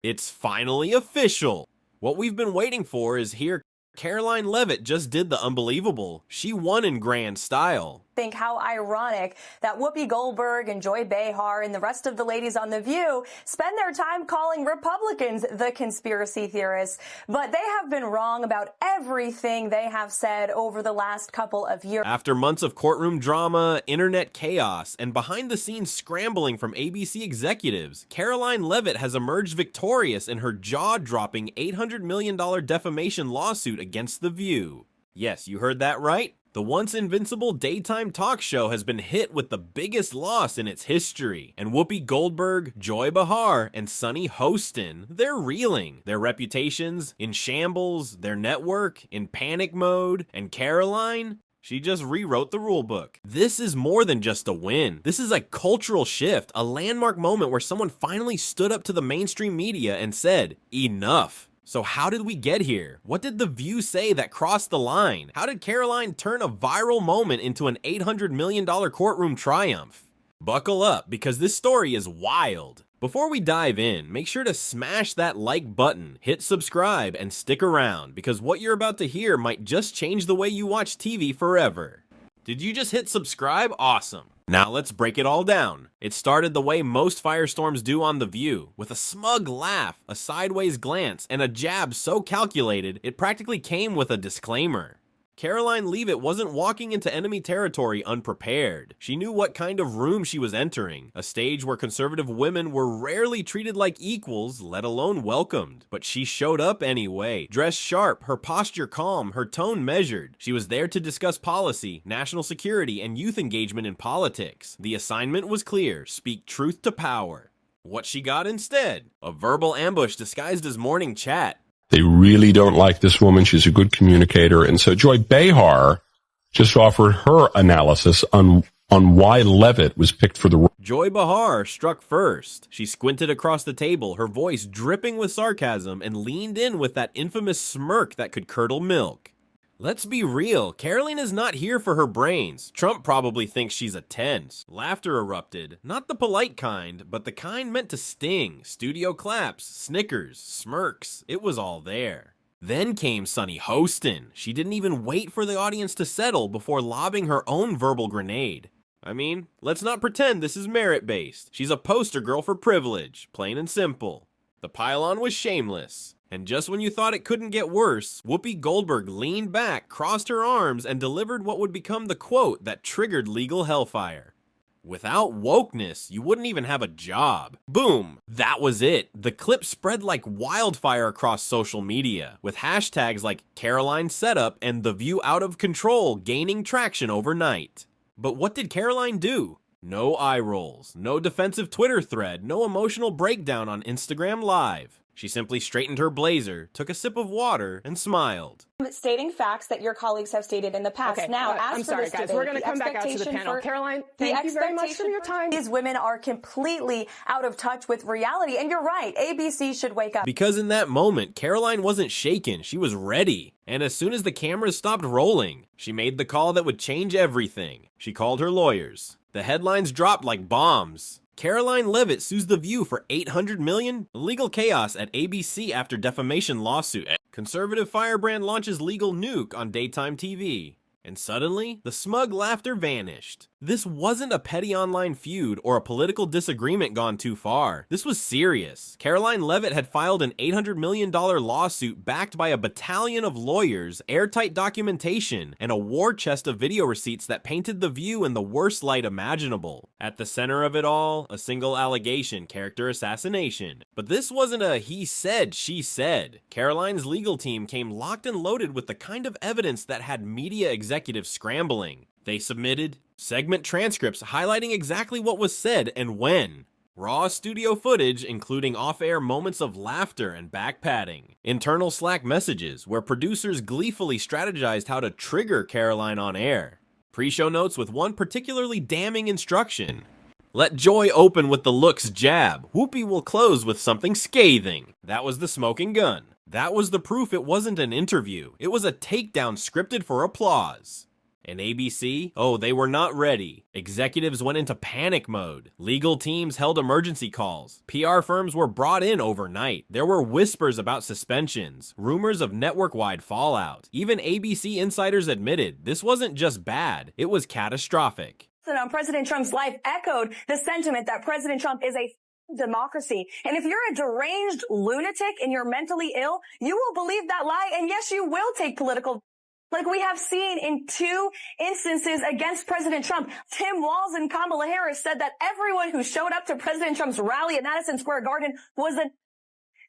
It's finally official. What we've been waiting for is here. Karoline Leavitt just did the unbelievable. She won in grand style. Think how ironic that Whoopi Goldberg and Joy Behar and the rest of the ladies on The View spend their time calling Republicans the conspiracy theorists. But they have been wrong about everything they have said over the last couple of years. After months of courtroom drama, internet chaos, and behind-the-scenes scrambling from ABC executives, Karoline Leavitt has emerged victorious in her jaw-dropping $800 million defamation lawsuit against The View. Yes, you heard that right. The once invincible daytime talk show has been hit with the biggest loss in its history, and Whoopi Goldberg, Joy Behar, and Sunny Hostin, they're reeling. Their reputations in shambles, their network in panic mode, and Karoline, she just rewrote the rulebook. This is more than just a win. This is a cultural shift, a landmark moment where someone finally stood up to the mainstream media and said, enough. So how did we get here? What did The View say that crossed the line? How did Karoline turn a viral moment into an $800 million courtroom triumph? Buckle up, because this story is wild. Before we dive in, make sure to smash that like button, hit subscribe, and stick around, because what you're about to hear might just change the way you watch TV forever. Did you just hit subscribe? Awesome. Now let's break it all down. It started the way most firestorms do on The View, with a smug laugh, a sideways glance, and a jab so calculated it practically came with a disclaimer. Karoline Leavitt wasn't walking into enemy territory unprepared. She knew what kind of room she was entering, a stage where conservative women were rarely treated like equals, let alone welcomed. But she showed up anyway, dressed sharp, her posture calm, her tone measured. She was there to discuss policy, national security, and youth engagement in politics. The assignment was clear: speak truth to power. What she got instead? A verbal ambush disguised as morning chat. They really don't like this woman. She's a good communicator. And so Joy Behar just offered her analysis on why Leavitt was picked for the role. Joy Behar struck first. She squinted across the table, her voice dripping with sarcasm, and leaned in with that infamous smirk that could curdle milk. Let's be real, Karoline is not here for her brains. Trump probably thinks she's a 10. Laughter erupted, not the polite kind, but the kind meant to sting. Studio claps, snickers, smirks, it was all there. Then came Sunny Hostin. She didn't even wait for the audience to settle before lobbing her own verbal grenade. I mean, let's not pretend this is merit-based. She's a poster girl for privilege, plain and simple. The pile-on was shameless. And just when you thought it couldn't get worse, Whoopi Goldberg leaned back, crossed her arms, and delivered what would become the quote that triggered legal hellfire. Without wokeness, you wouldn't even have a job. Boom! That was it. The clip spread like wildfire across social media, with hashtags like Karoline Setup and The View Out of Control gaining traction overnight. But what did Karoline do? No eye rolls, no defensive Twitter thread, no emotional breakdown on Instagram Live. She simply straightened her blazer, took a sip of water, and smiled. Stating facts that your colleagues have stated in the past. Okay, now, as I'm for sorry, this guys. debate, We're going to come back out to the panel. Karoline, thank you very much for your time. These women are completely out of touch with reality. And you're right, ABC should wake up. Because in that moment, Karoline wasn't shaken. She was ready. And as soon as the cameras stopped rolling, she made the call that would change everything. She called her lawyers. The headlines dropped like bombs. Karoline Leavitt sues The View for $800 million? Legal chaos at ABC after defamation lawsuit. Conservative firebrand launches legal nuke on daytime TV. And suddenly, the smug laughter vanished. This wasn't a petty online feud or a political disagreement gone too far. This was serious. Karoline Leavitt had filed an $800 million lawsuit backed by a battalion of lawyers, airtight documentation, and a war chest of video receipts that painted The View in the worst light imaginable. At the center of it all, a single allegation: character assassination. But this wasn't a he said, she said. Karoline's legal team came locked and loaded with the kind of evidence that had media executives scrambling. They submitted segment transcripts highlighting exactly what was said and when. Raw studio footage, including off-air moments of laughter and back-patting. Internal Slack messages, where producers gleefully strategized how to trigger Karoline on air. Pre-show notes with one particularly damning instruction. Let Joy open with the looks jab. Whoopi will close with something scathing. That was the smoking gun. That was the proof it wasn't an interview. It was a takedown scripted for applause. And ABC? Oh, they were not ready. Executives went into panic mode. Legal teams held emergency calls. PR firms were brought in overnight. There were whispers about suspensions, rumors of network-wide fallout. Even ABC insiders admitted this wasn't just bad, it was catastrophic. On President Trump's life echoed the sentiment that President Trump is a democracy. And if you're a deranged lunatic and you're mentally ill, you will believe that lie. And yes, you will take political, like we have seen in 2 instances against President Trump. Tim Walz and Kamala Harris said that everyone who showed up to President Trump's rally at Madison Square Garden was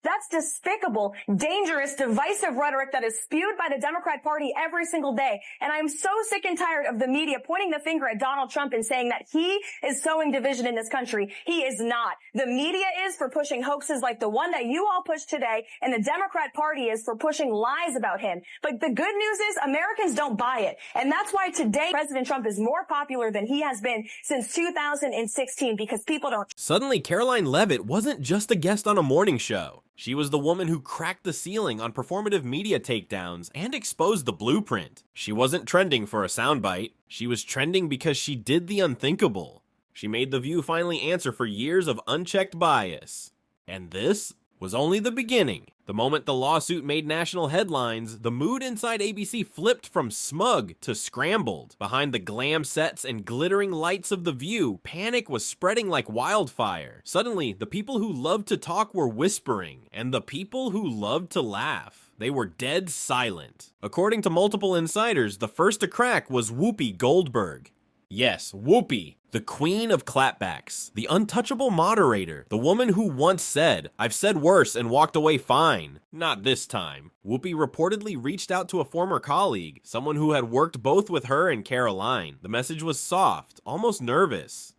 That's despicable, dangerous, divisive rhetoric that is spewed by the Democrat Party every single day. And I am so sick and tired of the media pointing the finger at Donald Trump and saying that he is sowing division in this country. He is not. The media is for pushing hoaxes like the one that you all pushed today, and the Democrat Party is for pushing lies about him. But the good news is Americans don't buy it. And that's why today President Trump is more popular than he has been since 2016, because people don't. Suddenly, Karoline Leavitt wasn't just a guest on a morning show. She was the woman who cracked the ceiling on performative media takedowns and exposed the blueprint. She wasn't trending for a soundbite. She was trending because she did the unthinkable. She made The View finally answer for years of unchecked bias. And this was only the beginning. The moment the lawsuit made national headlines, the mood inside ABC flipped from smug to scrambled. Behind the glam sets and glittering lights of The View, panic was spreading like wildfire. Suddenly, the people who loved to talk were whispering, and the people who loved to laugh, they were dead silent. According to multiple insiders, the first to crack was Whoopi Goldberg. Yes, Whoopi, the queen of clapbacks, the untouchable moderator, the woman who once said, "I've said worse and walked away fine." Not this time. Whoopi reportedly reached out to a former colleague, someone who had worked both with her and Karoline. The message was soft, almost nervous.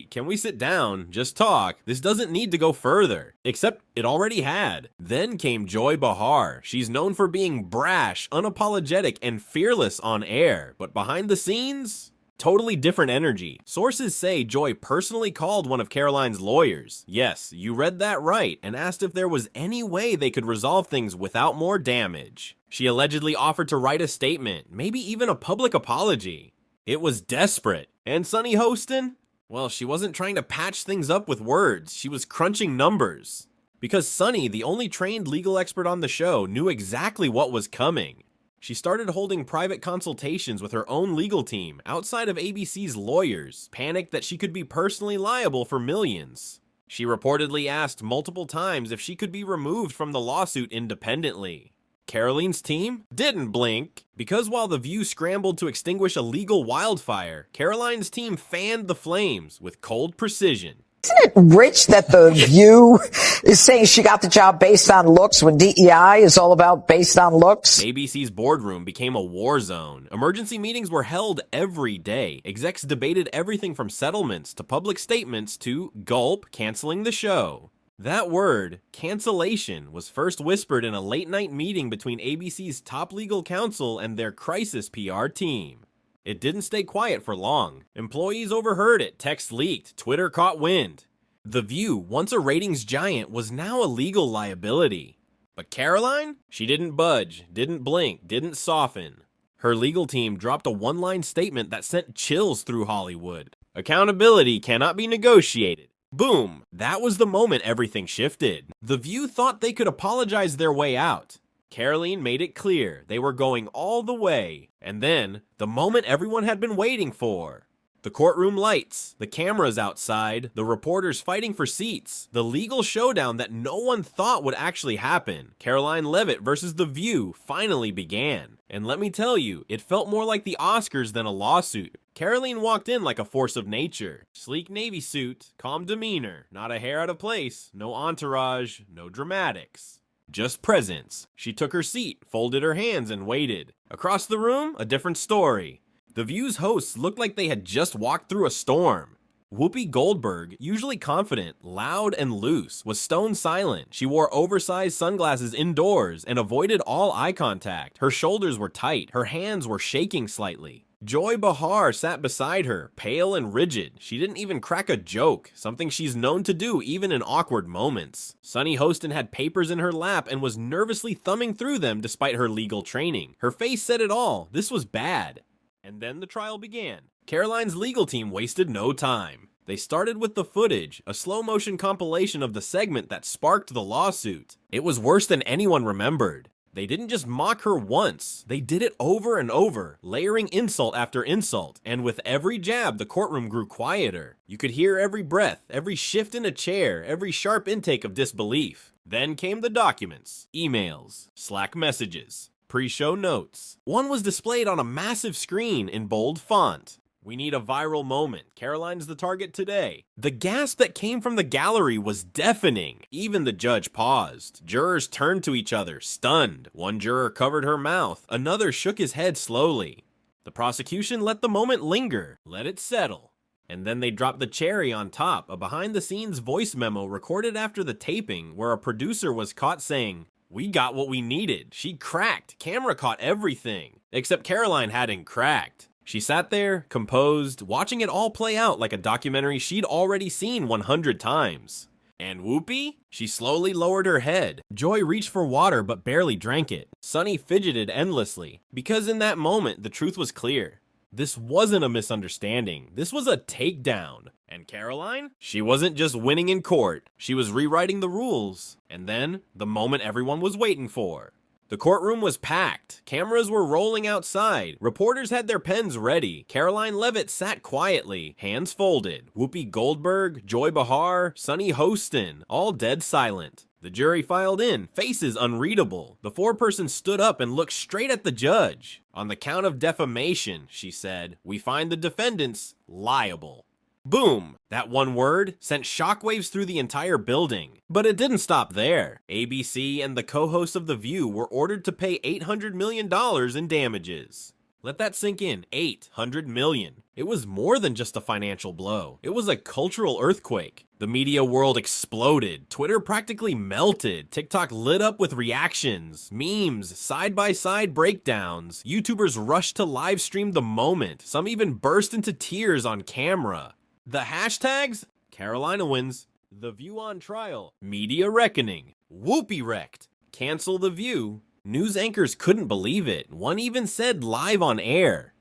"Can we sit down? Just talk. This doesn't need to go further." Except it already had. Then came Joy Behar. She's known for being brash, unapologetic, and fearless on air. But behind the scenes, totally different energy. Sources say Joy personally called one of Karoline's lawyers. Yes, you read that right, and asked if there was any way they could resolve things without more damage. She allegedly offered to write a statement, maybe even a public apology. It was desperate. And Sunny Hostin? Well, she wasn't trying to patch things up with words, she was crunching numbers. Because Sunny, the only trained legal expert on the show, knew exactly what was coming. She started holding private consultations with her own legal team outside of ABC's lawyers, panicked that she could be personally liable for millions. She reportedly asked multiple times if she could be removed from the lawsuit independently. Karoline's team didn't blink, because while The View scrambled to extinguish a legal wildfire, Karoline's team fanned the flames with cold precision. Isn't it rich that The View is saying she got the job based on looks when DEI is all about based on looks? ABC's boardroom became a war zone. Emergency meetings were held every day. Execs debated everything from settlements to public statements to, gulp, canceling the show. That word, cancellation, was first whispered in a late-night meeting between ABC's top legal counsel and their crisis PR team. It didn't stay quiet for long. Employees overheard it, texts leaked, Twitter caught wind. The View, once a ratings giant, was now a legal liability. But Karoline? She didn't budge, didn't blink, didn't soften. Her legal team dropped a one-line statement that sent chills through Hollywood. Accountability cannot be negotiated. Boom! That was the moment everything shifted. The View thought they could apologize their way out. Karoline made it clear they were going all the way. And then, the moment everyone had been waiting for. The courtroom lights, the cameras outside, the reporters fighting for seats, the legal showdown that no one thought would actually happen. Karoline Leavitt versus The View finally began. And let me tell you, it felt more like the Oscars than a lawsuit. Karoline walked in like a force of nature. Sleek navy suit, calm demeanor, not a hair out of place, no entourage, no dramatics. Just presence. She took her seat, folded her hands, and waited. Across the room, a different story. The View's hosts looked like they had just walked through a storm. Whoopi Goldberg, usually confident, loud, and loose, was stone silent. She wore oversized sunglasses indoors and avoided all eye contact. Her shoulders were tight. Her hands were shaking slightly. Joy Behar sat beside her, pale and rigid. She didn't even crack a joke, something she's known to do even in awkward moments. Sunny Hostin had papers in her lap and was nervously thumbing through them despite her legal training. Her face said it all. This was bad. And then the trial began. Karoline's legal team wasted no time. They started with the footage, a slow-motion compilation of the segment that sparked the lawsuit. It was worse than anyone remembered. They didn't just mock her once, they did it over and over, layering insult after insult, and with every jab, the courtroom grew quieter. You could hear every breath, every shift in a chair, every sharp intake of disbelief. Then came the documents, emails, Slack messages, pre-show notes. One was displayed on a massive screen in bold font. We need a viral moment. Karoline's the target today. The gasp that came from the gallery was deafening. Even the judge paused. Jurors turned to each other, stunned. One juror covered her mouth. Another shook his head slowly. The prosecution let the moment linger, let it settle. And then they dropped the cherry on top, a behind-the-scenes voice memo recorded after the taping where a producer was caught saying, "We got what we needed. She cracked. Camera caught everything." Except Karoline hadn't cracked. She sat there, composed, watching it all play out like a documentary she'd already seen 100 times. And Whoopi? She slowly lowered her head. Joy reached for water but barely drank it. Sunny fidgeted endlessly, because in that moment the truth was clear. This wasn't a misunderstanding. This was a takedown. And Karoline? She wasn't just winning in court. She was rewriting the rules. And then, the moment everyone was waiting for. The courtroom was packed. Cameras were rolling outside. Reporters had their pens ready. Karoline Leavitt sat quietly, hands folded. Whoopi Goldberg, Joy Behar, Sunny Hostin, all dead silent. The jury filed in, faces unreadable. The foreperson stood up and looked straight at the judge. "On the count of defamation," she said, "we find the defendants liable." Boom! That one word sent shockwaves through the entire building. But it didn't stop there. ABC and the co-hosts of The View were ordered to pay $800 million in damages. Let that sink in, $800 million. It was more than just a financial blow. It was a cultural earthquake. The media world exploded. Twitter practically melted. TikTok lit up with reactions, memes, side-by-side breakdowns. YouTubers rushed to live stream the moment. Some even burst into tears on camera. The hashtags? Carolina wins. The View on trial. Media reckoning. Whoopi wrecked. Cancel The View. News anchors couldn't believe it. One even said live on air.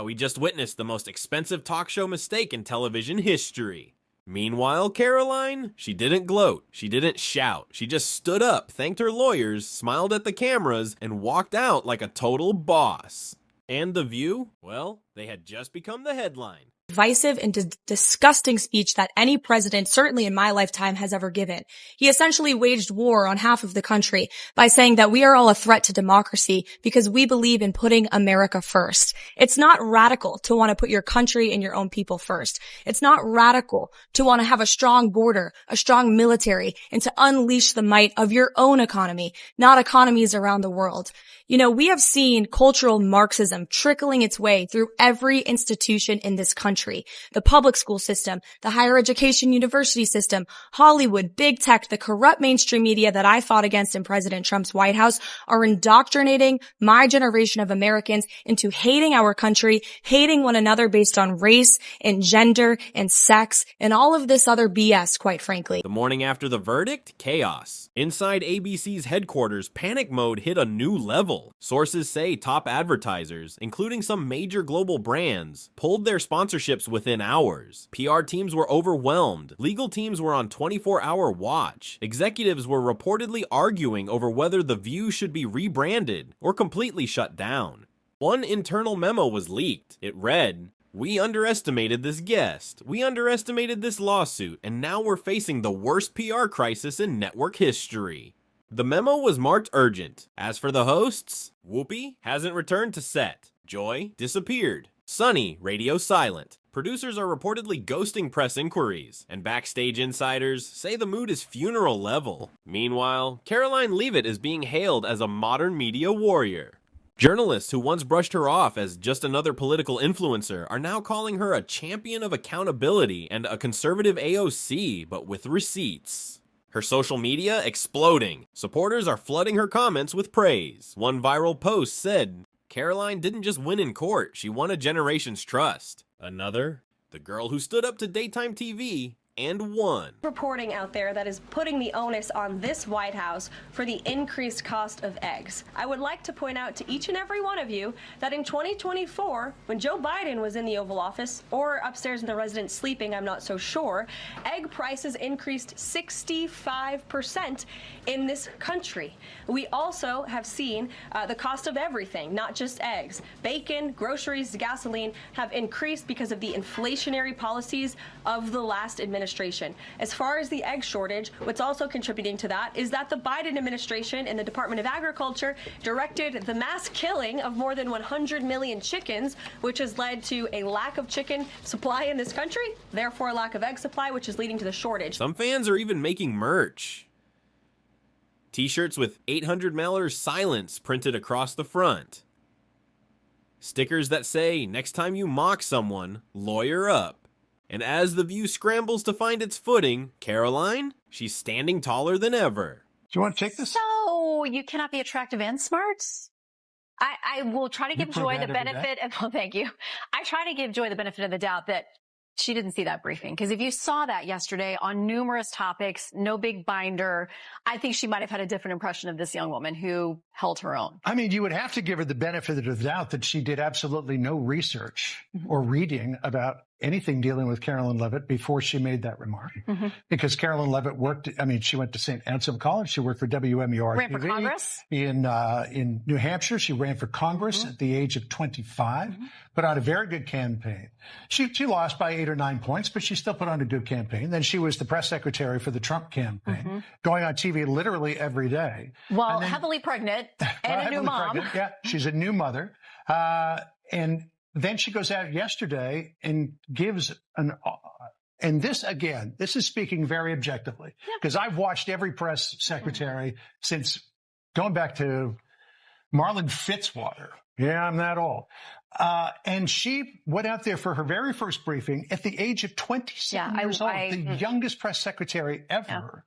We just witnessed the most expensive talk show mistake in television history. Meanwhile, Karoline, she didn't gloat. She didn't shout. She just stood up, thanked her lawyers, smiled at the cameras, and walked out like a total boss. And The View? Well, they had just become the headline. Divisive and disgusting speech that any president, certainly in my lifetime, has ever given. He essentially waged war on half of the country by saying that we are all a threat to democracy because we believe in putting America first. It's not radical to want to put your country and your own people first. It's not radical to want to have a strong border, a strong military, and to unleash the might of your own economy, not economies around the world. You know, we have seen cultural Marxism trickling its way through every institution in this country. The public school system, the higher education university system, Hollywood, big tech, the corrupt mainstream media that I fought against in President Trump's White House are indoctrinating my generation of Americans into hating our country, hating one another based on race and gender and sex and all of this other BS, quite frankly. The morning after the verdict, chaos. Inside ABC's headquarters, panic mode hit a new level. Sources say top advertisers, including some major global brands, pulled their sponsorships within hours. PR teams were overwhelmed. Legal teams were on 24-hour watch. Executives were reportedly arguing over whether The View should be rebranded or completely shut down. One internal memo was leaked. It read, "We underestimated this guest. We underestimated this lawsuit, and now we're facing the worst PR crisis in network history." The memo was marked urgent. As for the hosts, Whoopi hasn't returned to set. Joy disappeared. Sunny, radio silent. Producers are reportedly ghosting press inquiries, and backstage insiders say the mood is funeral level. Meanwhile, Karoline Leavitt is being hailed as a modern media warrior. Journalists who once brushed her off as just another political influencer are now calling her a champion of accountability and a conservative AOC, but with receipts. Her social media exploding. Supporters are flooding her comments with praise. One viral post said, "Karoline didn't just win in court, she won a generation's trust." Another, "The girl who stood up to daytime TV and won. Reporting out there that is putting the onus on this White House for the increased cost of eggs. I would like to point out to each and every one of you that in 2024, when Joe Biden was in the Oval Office or upstairs in the residence sleeping, I'm not so sure, egg prices increased 65% in this country. We also have seen the cost of everything, not just eggs. Bacon, groceries, gasoline have increased because of the inflationary policies of the last administration. As far as the egg shortage, what's also contributing to that is that the Biden administration and the Department of Agriculture directed the mass killing of more than 100 million chickens, which has led to a lack of chicken supply in this country, therefore a lack of egg supply, which is leading to the shortage. Some fans are even making merch. T-shirts with 800 mailers silence printed across the front. Stickers that say, next time you mock someone, lawyer up. And as The View scrambles to find its footing, Karoline, she's standing taller than ever. Do you want to take this? So you cannot be attractive and smart? I will try to give Joy the benefit of, well, thank you. I try to give Joy the benefit of the doubt that she didn't see that briefing. Because if you saw that yesterday on numerous topics, no big binder, I think she might have had a different impression of this young woman who held her own. I mean, you would have to give her the benefit of the doubt that she did absolutely no research or reading about anything dealing with Karoline Leavitt before she made that remark. Because Karoline Leavitt worked, I mean, she went to St. Anselm College. She worked for WMUR Ran for Congress? In New Hampshire. She ran for Congress at the age of 25, put on a very good campaign. She lost by 8 or 9 points, but she still put on a good campaign. Then she was the press secretary for the Trump campaign, going on TV literally every day. Well, heavily pregnant and a new mom. Pregnant. Yeah, she's a new mother. And then she goes out yesterday and gives and this, again, this is speaking very objectively, because I've watched every press secretary since going back to Marlon Fitzwater. Yeah, I'm that old. And she went out there for her very first briefing at the age of 27 years old, the youngest press secretary ever,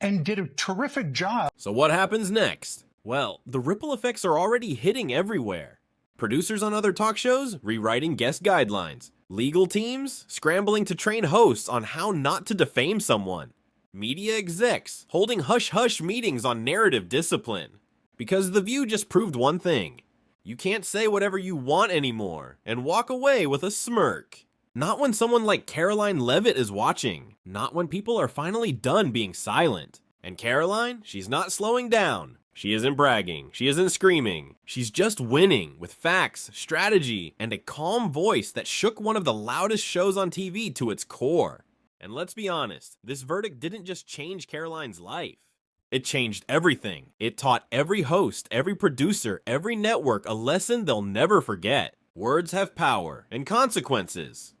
and did a terrific job. So what happens next? Well, the ripple effects are already hitting everywhere. Producers on other talk shows rewriting guest guidelines. Legal teams scrambling to train hosts on how not to defame someone. Media execs holding hush-hush meetings on narrative discipline. Because The View just proved one thing. You can't say whatever you want anymore and walk away with a smirk. Not when someone like Karoline Leavitt is watching. Not when people are finally done being silent. And Karoline, she's not slowing down. She isn't bragging. She isn't screaming. She's just winning with facts, strategy, and a calm voice that shook one of the loudest shows on TV to its core. And let's be honest, this verdict didn't just change Karoline's life. It changed everything. It taught every host, every producer, every network a lesson they'll never forget. Words have power and consequences.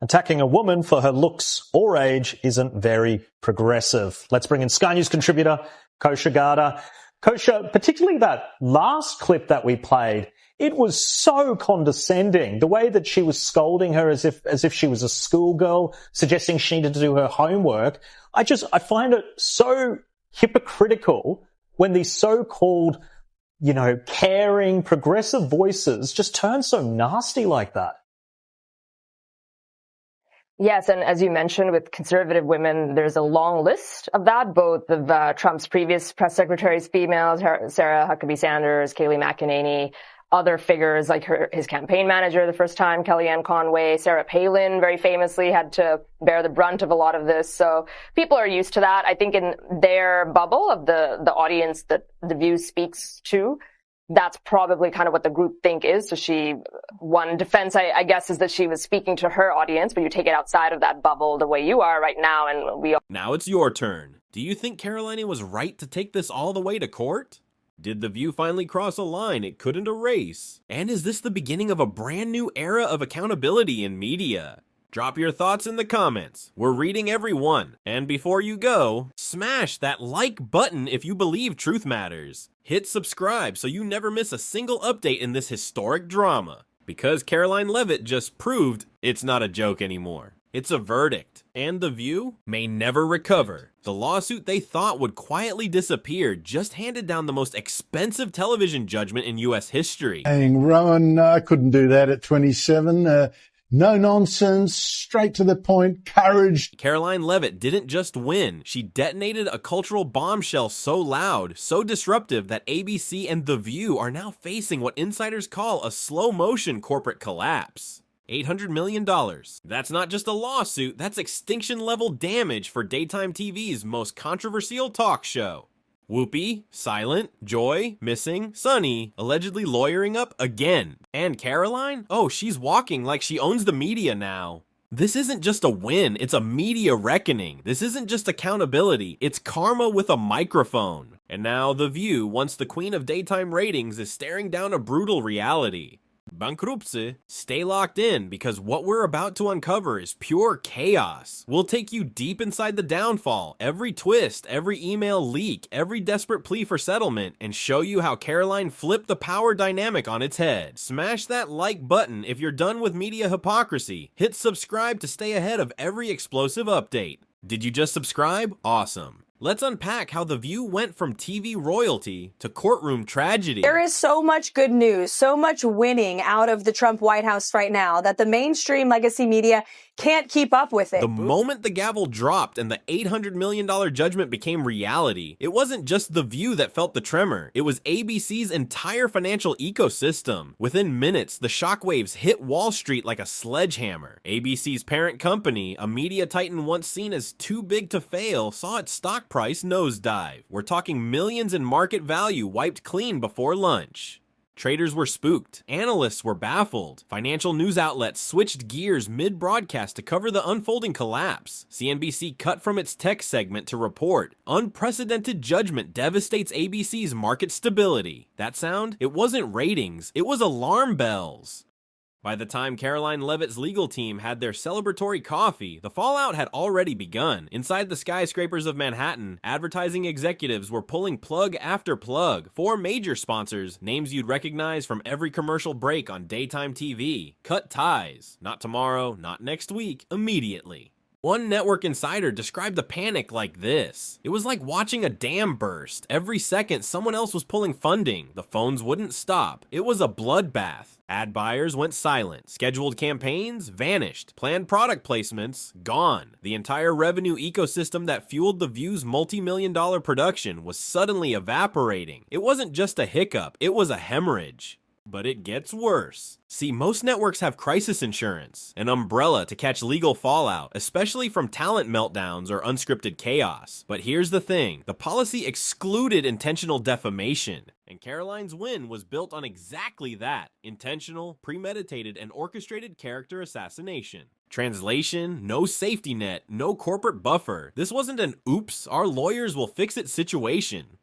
Attacking a woman for her looks or age isn't very progressive. Let's bring in Sky News contributor Kosha Garda. Kosha, particularly that last clip that we played, it was so condescending. The way that she was scolding her as if she was a schoolgirl, suggesting she needed to do her homework. I find it so hypocritical when these so-called, caring, progressive voices just turn so nasty like that. Yes, and as you mentioned, with conservative women, there's a long list of that, both of Trump's previous press secretaries, females, Sarah Huckabee Sanders, Kayleigh McEnany, other figures like his campaign manager the first time, Kellyanne Conway, Sarah Palin very famously had to bear the brunt of a lot of this. So people are used to that. I think in their bubble of the audience that The View speaks to, that's probably kind of what the groupthink is. So one defense, I guess, is that she was speaking to her audience, but you take it outside of that bubble the way you are right now, and Now it's your turn. Do you think Karoline was right to take this all the way to court? Did The View finally cross a line it couldn't erase? And is this the beginning of a brand new era of accountability in media? Drop your thoughts in the comments. We're reading every one. And before you go, smash that like button if you believe truth matters. Hit subscribe so you never miss a single update in this historic drama. Because Karoline Leavitt just proved it's not a joke anymore. It's a verdict. And The View may never recover. The lawsuit they thought would quietly disappear just handed down the most expensive television judgment in U.S. history. Rowan, I couldn't do that at 27. No nonsense, straight to the point, courage. Karoline Leavitt didn't just win, she detonated a cultural bombshell so loud, so disruptive that ABC and The View are now facing what insiders call a slow-motion corporate collapse. $800 million. That's not just a lawsuit, that's extinction-level damage for daytime TV's most controversial talk show. Whoopi, silent, Joy, missing, Sunny, allegedly lawyering up again. And Karoline? Oh, she's walking like she owns the media now. This isn't just a win, it's a media reckoning. This isn't just accountability, it's karma with a microphone. And now The View, once the queen of daytime ratings, is staring down a brutal reality. Bankruptcy. Stay locked in, because what we're about to uncover is pure chaos. We'll take you deep inside the downfall, every twist, every email leak, every desperate plea for settlement, and show you how Karoline flipped the power dynamic on its head. Smash that like button if you're done with media hypocrisy. Hit subscribe to stay ahead of every explosive update. Did you just subscribe? Awesome. Let's unpack how The View went from TV royalty to courtroom tragedy. There is so much good news, so much winning out of the Trump White House right now that the mainstream legacy media can't keep up with it. The moment the gavel dropped and the $800 million judgment became reality, it wasn't just The View that felt the tremor. It was ABC's entire financial ecosystem. Within minutes, the shockwaves hit Wall Street like a sledgehammer. ABC's parent company, a media titan once seen as too big to fail, saw its stock price nosedive. We're talking millions in market value wiped clean before lunch. Traders were spooked. Analysts were baffled. Financial news outlets switched gears mid-broadcast to cover the unfolding collapse. CNBC cut from its tech segment to report, unprecedented judgment devastates ABC's market stability. That sound? It wasn't ratings, it was alarm bells. By the time Karoline Leavitt's legal team had their celebratory coffee, the fallout had already begun. Inside the skyscrapers of Manhattan, advertising executives were pulling plug after plug. 4 major sponsors, names you'd recognize from every commercial break on daytime TV, cut ties. Not tomorrow, not next week, immediately. One network insider described the panic like this. It was like watching a dam burst. Every second, someone else was pulling funding. The phones wouldn't stop. It was a bloodbath. Ad buyers went silent. Scheduled campaigns vanished. Planned product placements gone. The entire revenue ecosystem that fueled The View's multi-million-dollar production was suddenly evaporating. It wasn't just a hiccup, it was a hemorrhage. But it gets worse. See, most networks have crisis insurance, an umbrella to catch legal fallout, especially from talent meltdowns or unscripted chaos. But here's the thing, the policy excluded intentional defamation, and Karoline's win was built on exactly that, intentional, premeditated, and orchestrated character assassination. Translation, no safety net, no corporate buffer. This wasn't an oops, our lawyers will fix it situation.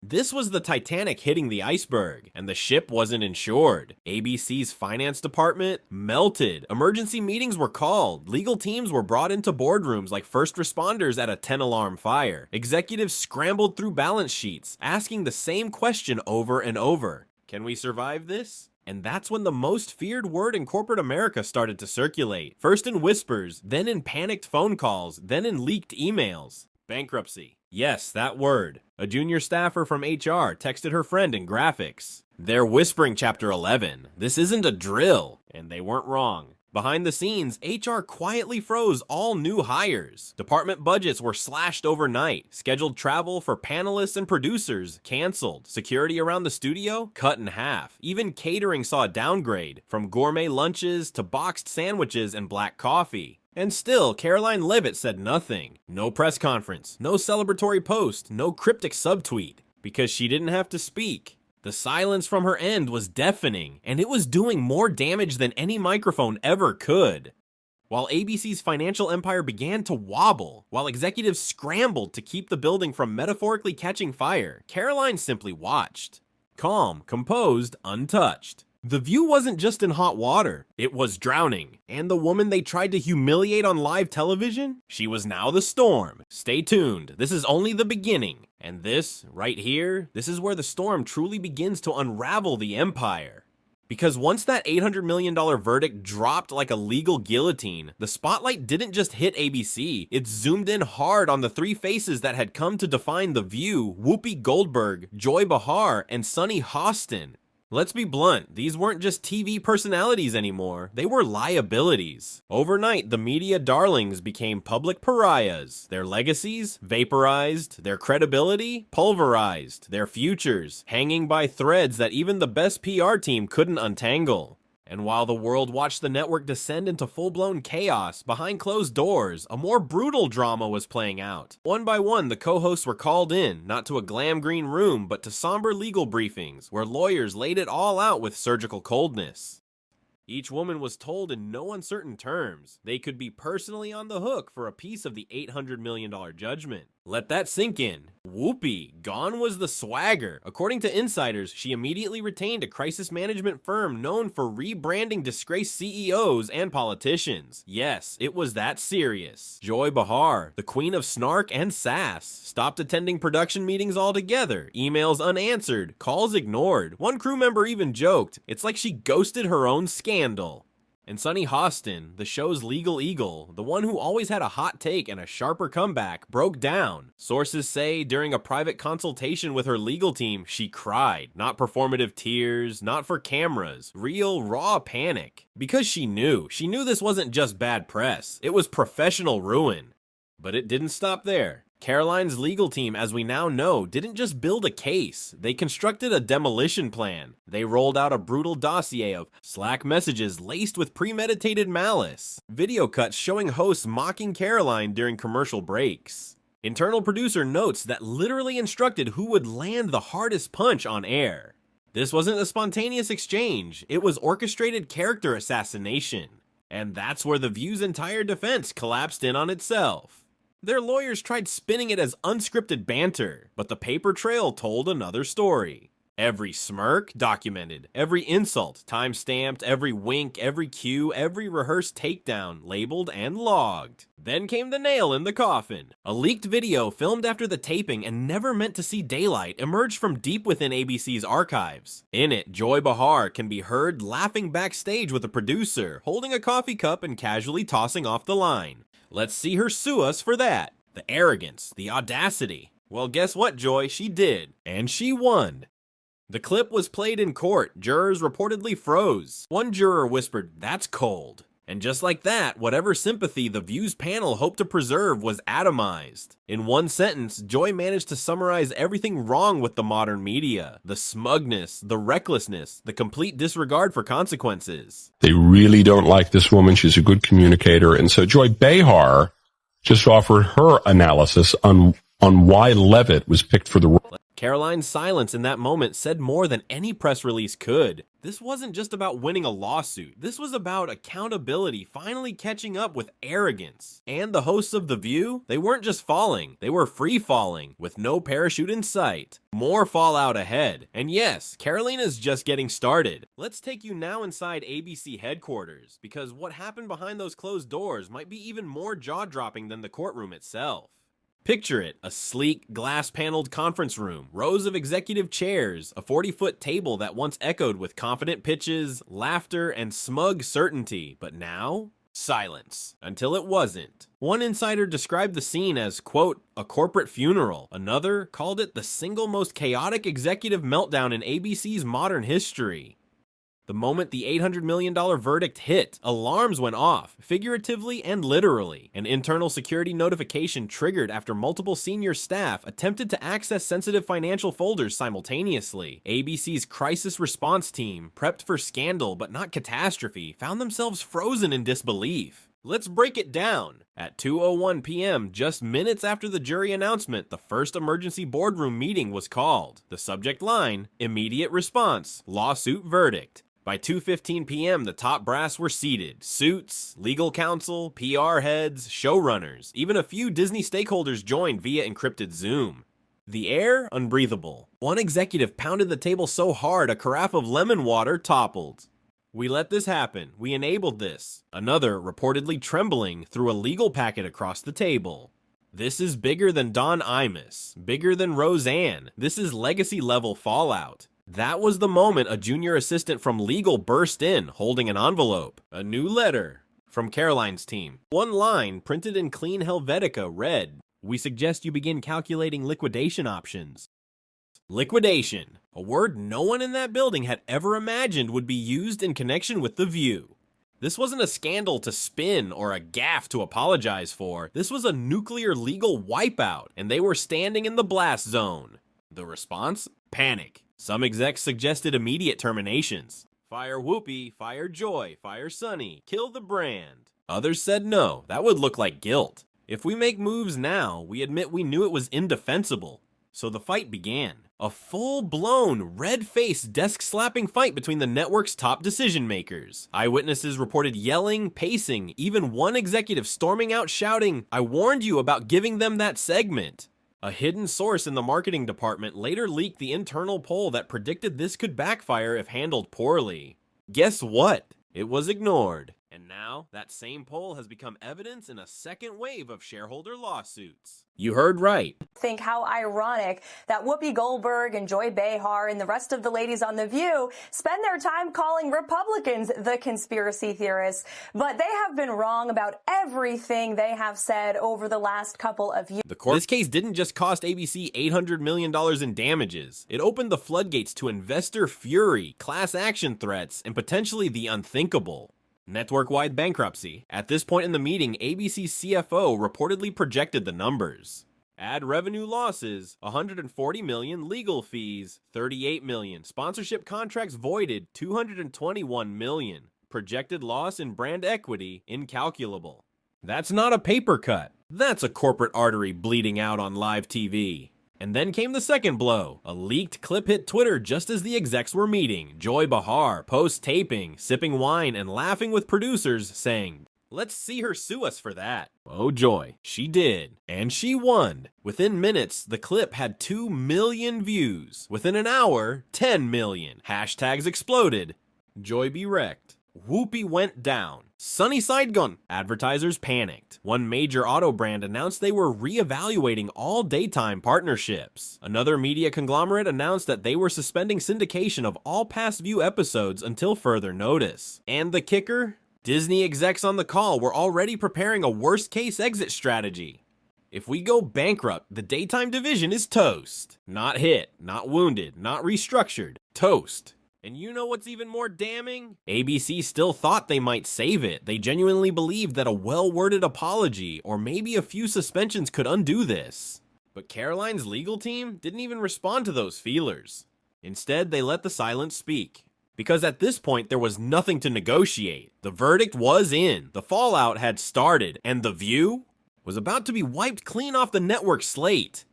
This was the Titanic hitting the iceberg, and the ship wasn't insured. ABC's finance department melted. Emergency meetings were called. Legal teams were brought into boardrooms like first responders at a 10-alarm fire. Executives scrambled through balance sheets, asking the same question over and over. Can we survive this? And that's when the most feared word in corporate America started to circulate. First in whispers, then in panicked phone calls, then in leaked emails. Bankruptcy. Yes, that word. A junior staffer from HR texted her friend in graphics. They're whispering Chapter 11. This isn't a drill. And they weren't wrong. Behind the scenes, HR quietly froze all new hires. Department budgets were slashed overnight. Scheduled travel for panelists and producers canceled. Security around the studio cut in half. Even catering saw a downgrade, from gourmet lunches to boxed sandwiches and black coffee. And still, Karoline Leavitt said nothing. No press conference, no celebratory post, no cryptic subtweet, because she didn't have to speak. The silence from her end was deafening, and it was doing more damage than any microphone ever could. While ABC's financial empire began to wobble, while executives scrambled to keep the building from metaphorically catching fire, Karoline simply watched. Calm, composed, untouched. The View wasn't just in hot water, it was drowning. And the woman they tried to humiliate on live television? She was now the storm. Stay tuned, this is only the beginning. And this, right here, this is where the storm truly begins to unravel the empire. Because once that $800 million verdict dropped like a legal guillotine, the spotlight didn't just hit ABC, it zoomed in hard on the 3 faces that had come to define The View: Whoopi Goldberg, Joy Behar, and Sunny Hostin. Let's be blunt, these weren't just TV personalities anymore, they were liabilities. Overnight, the media darlings became public pariahs, their legacies vaporized, their credibility pulverized, their futures hanging by threads that even the best PR team couldn't untangle. And while the world watched the network descend into full-blown chaos, behind closed doors, a more brutal drama was playing out. One by one, the co-hosts were called in, not to a glam green room, but to somber legal briefings, where lawyers laid it all out with surgical coldness. Each woman was told in no uncertain terms they could be personally on the hook for a piece of the $800 million judgment. Let that sink in. Whoopi, gone was the swagger. According to insiders, she immediately retained a crisis management firm known for rebranding disgraced CEOs and politicians. Yes, it was that serious. Joy Behar, the queen of snark and sass, stopped attending production meetings altogether, emails unanswered, calls ignored. One crew member even joked, it's like she ghosted her own scandal. And Sonny Hostin, the show's legal eagle, the one who always had a hot take and a sharper comeback, broke down. Sources say during a private consultation with her legal team, she cried. Not performative tears, not for cameras, real raw panic. Because she knew this wasn't just bad press, it was professional ruin. But it didn't stop there. Karoline's legal team, as we now know, didn't just build a case. They constructed a demolition plan. They rolled out a brutal dossier of Slack messages laced with premeditated malice, video cuts showing hosts mocking Karoline during commercial breaks. Internal producer notes that literally instructed who would land the hardest punch on air. This wasn't a spontaneous exchange. It was orchestrated character assassination. And that's where The View's entire defense collapsed in on itself. Their lawyers tried spinning it as unscripted banter, but the paper trail told another story. Every smirk documented, every insult time-stamped, every wink, every cue, every rehearsed takedown labeled and logged. Then came the nail in the coffin. A leaked video filmed after the taping and never meant to see daylight emerged from deep within ABC's archives. In it, Joy Behar can be heard laughing backstage with a producer, holding a coffee cup and casually tossing off the line. Let's see her sue us for that. The arrogance, the audacity. Well, guess what, Joy? She did. And she won. The clip was played in court. Jurors reportedly froze. One juror whispered, "That's cold." And just like that, whatever sympathy the View's panel hoped to preserve was atomized. In one sentence, Joy managed to summarize everything wrong with the modern media. The smugness, the recklessness, the complete disregard for consequences. They really don't like this woman. She's a good communicator. And so Joy Behar just offered her analysis on why Leavitt was picked for the role. Karoline's silence in that moment said more than any press release could. This wasn't just about winning a lawsuit. This was about accountability finally catching up with arrogance. And the hosts of The View, they weren't just falling, they were free falling, with no parachute in sight. More fallout ahead. And yes, Karoline is just getting started. Let's take you now inside ABC headquarters, because what happened behind those closed doors might be even more jaw-dropping than the courtroom itself. Picture it, a sleek, glass-paneled conference room, rows of executive chairs, a 40-foot table that once echoed with confident pitches, laughter, and smug certainty, but now, silence. Until it wasn't. One insider described the scene as, quote, a corporate funeral. Another called it the single most chaotic executive meltdown in ABC's modern history. The moment the $800 million verdict hit, alarms went off, figuratively and literally. An internal security notification triggered after multiple senior staff attempted to access sensitive financial folders simultaneously. ABC's crisis response team, prepped for scandal but not catastrophe, found themselves frozen in disbelief. Let's break it down. At 2:01 p.m., just minutes after the jury announcement, the first emergency boardroom meeting was called. The subject line, immediate response, lawsuit verdict. By 2:15 p.m., the top brass were seated. Suits, legal counsel, PR heads, showrunners. Even a few Disney stakeholders joined via encrypted Zoom. The air, unbreathable. One executive pounded the table so hard a carafe of lemon water toppled. We let this happen. We enabled this. Another, reportedly trembling, threw a legal packet across the table. This is bigger than Don Imus. Bigger than Roseanne. This is legacy-level fallout. That was the moment a junior assistant from legal burst in, holding an envelope. A new letter from Karoline's team. One line, printed in clean Helvetica, read, "We suggest you begin calculating liquidation options." Liquidation, a word no one in that building had ever imagined would be used in connection with The View. This wasn't a scandal to spin or a gaffe to apologize for. This was a nuclear legal wipeout, and they were standing in the blast zone. The response? Panic. Some execs suggested immediate terminations. Fire Whoopi, fire Joy, fire Sunny, kill the brand. Others said no, that would look like guilt. If we make moves now, we admit we knew it was indefensible. So the fight began. A full-blown, red-faced, desk-slapping fight between the network's top decision-makers. Eyewitnesses reported yelling, pacing, even one executive storming out shouting, "I warned you about giving them that segment." A hidden source in the marketing department later leaked the internal poll that predicted this could backfire if handled poorly. Guess what? It was ignored. And now, that same poll has become evidence in a second wave of shareholder lawsuits. You heard right. Think how ironic that Whoopi Goldberg and Joy Behar and the rest of the ladies on The View spend their time calling Republicans the conspiracy theorists, but they have been wrong about everything they have said over the last couple of years. This case didn't just cost ABC $800 million in damages. It opened the floodgates to investor fury, class action threats, and potentially the unthinkable. Network-wide bankruptcy. At this point in the meeting, ABC's CFO reportedly projected the numbers. Ad revenue losses, $140 million, legal fees, $38 million, sponsorship contracts voided, $221 million, projected loss in brand equity, incalculable. That's not a paper cut. That's a corporate artery bleeding out on live TV. And then came the second blow. A leaked clip hit Twitter just as the execs were meeting. Joy Behar post-taping, sipping wine and laughing with producers, saying, "Let's see her sue us for that." Oh joy, she did. And she won. Within minutes, the clip had 2 million views. Within an hour, 10 million. Hashtags exploded. Joy be wrecked. Whoopi went down. Sunny side gun. Advertisers panicked. One major auto brand announced they were reevaluating all daytime partnerships. Another media conglomerate announced that they were suspending syndication of all past View episodes until further notice. And the kicker? Disney execs on the call were already preparing a worst-case exit strategy. If we go bankrupt, the daytime division is toast. Not hit, not wounded, not restructured. Toast. And you know what's even more damning? ABC still thought they might save it. They genuinely believed that a well-worded apology or maybe a few suspensions could undo this. But Karoline's legal team didn't even respond to those feelers. Instead, they let the silence speak. Because at this point, there was nothing to negotiate. The verdict was in, the fallout had started, and The View was about to be wiped clean off the network slate.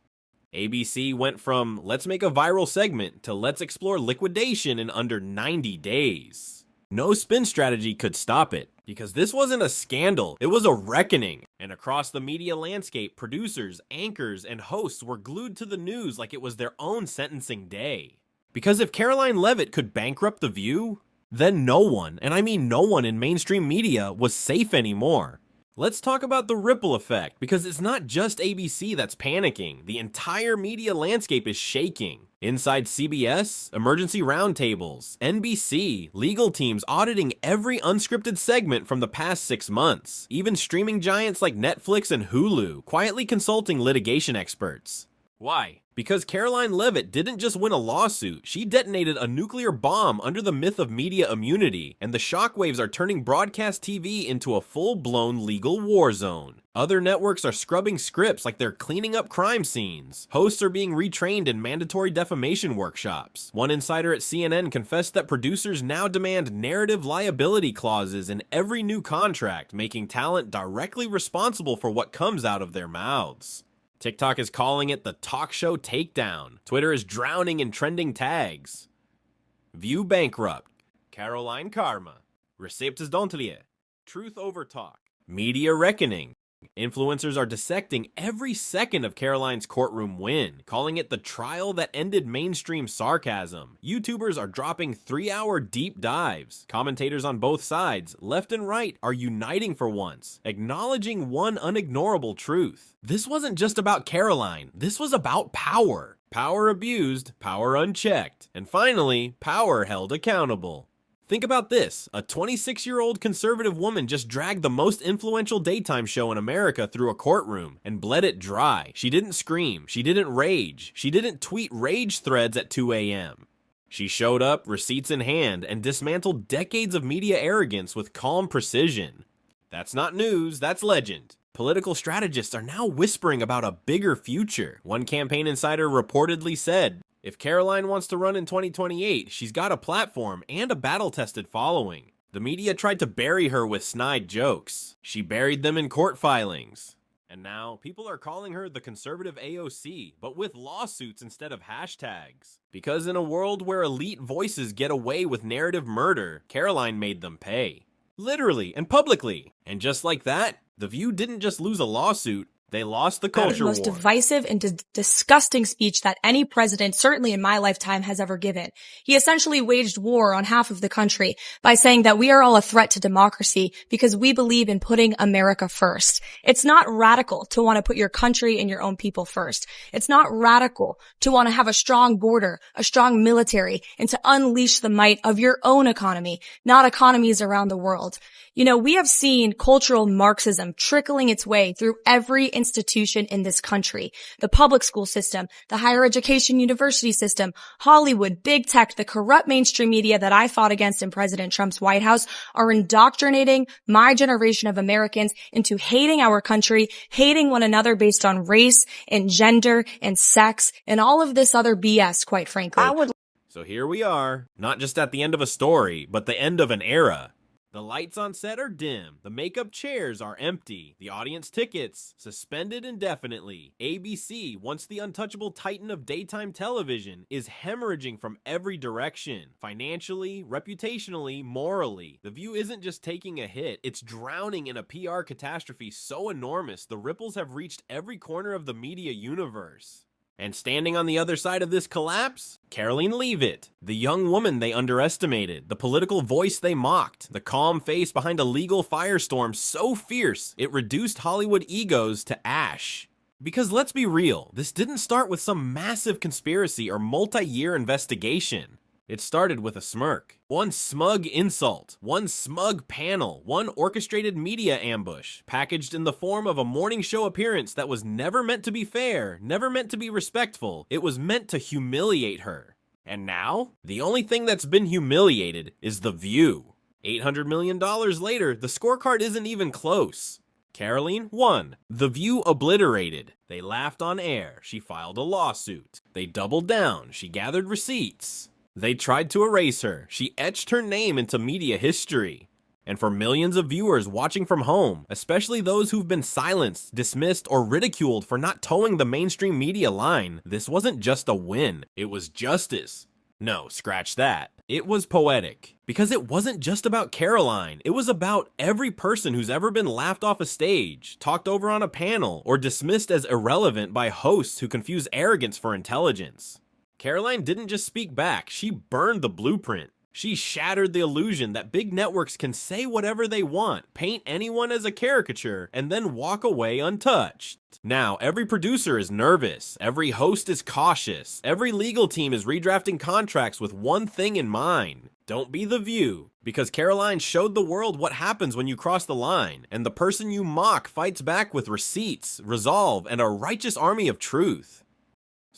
ABC went from let's make a viral segment to let's explore liquidation in under 90 days. No spin strategy could stop it, because this wasn't a scandal, it was a reckoning. And across the media landscape, producers, anchors, and hosts were glued to the news like it was their own sentencing day. Because if Karoline Leavitt could bankrupt The View, then no one, and I mean no one in mainstream media, was safe anymore. Let's talk about the ripple effect, because it's not just ABC that's panicking. The entire media landscape is shaking. Inside CBS, emergency roundtables, NBC, legal teams auditing every unscripted segment from the past 6 months. Even streaming giants like Netflix and Hulu, quietly consulting litigation experts. Why? Because Karoline Leavitt didn't just win a lawsuit, she detonated a nuclear bomb under the myth of media immunity, and the shockwaves are turning broadcast TV into a full-blown legal war zone. Other networks are scrubbing scripts like they're cleaning up crime scenes. Hosts are being retrained in mandatory defamation workshops. One insider at CNN confessed that producers now demand narrative liability clauses in every new contract, making talent directly responsible for what comes out of their mouths. TikTok is calling it the talk show takedown. Twitter is drowning in trending tags. View bankrupt. Karoline karma. Receptes d'entretien. Truth over talk. Media reckoning. Influencers are dissecting every second of Karoline's courtroom win, calling it the trial that ended mainstream sarcasm. YouTubers are dropping 3-hour deep dives. Commentators on both sides, left and right, are uniting for once, acknowledging one unignorable truth. This wasn't just about Karoline, this was about power. Power abused, power unchecked, and finally, power held accountable. Think about this. A 26-year-old conservative woman just dragged the most influential daytime show in America through a courtroom and bled it dry. She didn't scream. She didn't rage. She didn't tweet rage threads at 2 a.m. She showed up, receipts in hand, and dismantled decades of media arrogance with calm precision. That's not news, that's legend. Political strategists are now whispering about a bigger future. One campaign insider reportedly said, if Karoline wants to run in 2028, she's got a platform and a battle-tested following. The media tried to bury her with snide jokes. She buried them in court filings. And now, people are calling her the conservative AOC, but with lawsuits instead of hashtags. Because in a world where elite voices get away with narrative murder, Karoline made them pay. Literally and publicly. And just like that, The View didn't just lose a lawsuit, they lost the culture war. The most divisive and disgusting speech that any president, certainly in my lifetime, has ever given. He essentially waged war on half of the country by saying that we are all a threat to democracy because we believe in putting America first. It's not radical to want to put your country and your own people first. It's not radical to want to have a strong border, a strong military, and to unleash the might of your own economy, not economies around the world. You know, we have seen cultural Marxism trickling its way through every institution in this country. The public school system, the higher education university system, Hollywood, big tech, the corrupt mainstream media that I fought against in President Trump's White House are indoctrinating my generation of Americans into hating our country, hating one another based on race and gender and sex and all of this other BS, quite frankly. So here we are, not just at the end of a story, but the end of an era. The lights on set are dim, the makeup chairs are empty, the audience tickets suspended indefinitely. ABC, once the untouchable titan of daytime television, is hemorrhaging from every direction. Financially, reputationally, morally. The View isn't just taking a hit, it's drowning in a PR catastrophe so enormous the ripples have reached every corner of the media universe. And standing on the other side of this collapse, Karoline Leavitt, the young woman they underestimated, the political voice they mocked, the calm face behind a legal firestorm so fierce it reduced Hollywood egos to ash. Because let's be real, this didn't start with some massive conspiracy or multi-year investigation. It started with a smirk. One smug insult, one smug panel, one orchestrated media ambush, packaged in the form of a morning show appearance that was never meant to be fair, never meant to be respectful. It was meant to humiliate her. And now, the only thing that's been humiliated is The View. $800 million later, the scorecard isn't even close. Karoline won. The View obliterated. They laughed on air. She filed a lawsuit. They doubled down. She gathered receipts. They tried to erase her. She etched her name into media history. And for millions of viewers watching from home, especially those who've been silenced, dismissed, or ridiculed for not towing the mainstream media line, this wasn't just a win, it was justice. No, scratch that. It was poetic. Because it wasn't just about Karoline, it was about every person who's ever been laughed off a stage, talked over on a panel, or dismissed as irrelevant by hosts who confuse arrogance for intelligence. Karoline didn't just speak back, she burned the blueprint. She shattered the illusion that big networks can say whatever they want, paint anyone as a caricature, and then walk away untouched. Now, every producer is nervous, every host is cautious, every legal team is redrafting contracts with one thing in mind. Don't be The View, because Karoline showed the world what happens when you cross the line, and the person you mock fights back with receipts, resolve, and a righteous army of truth.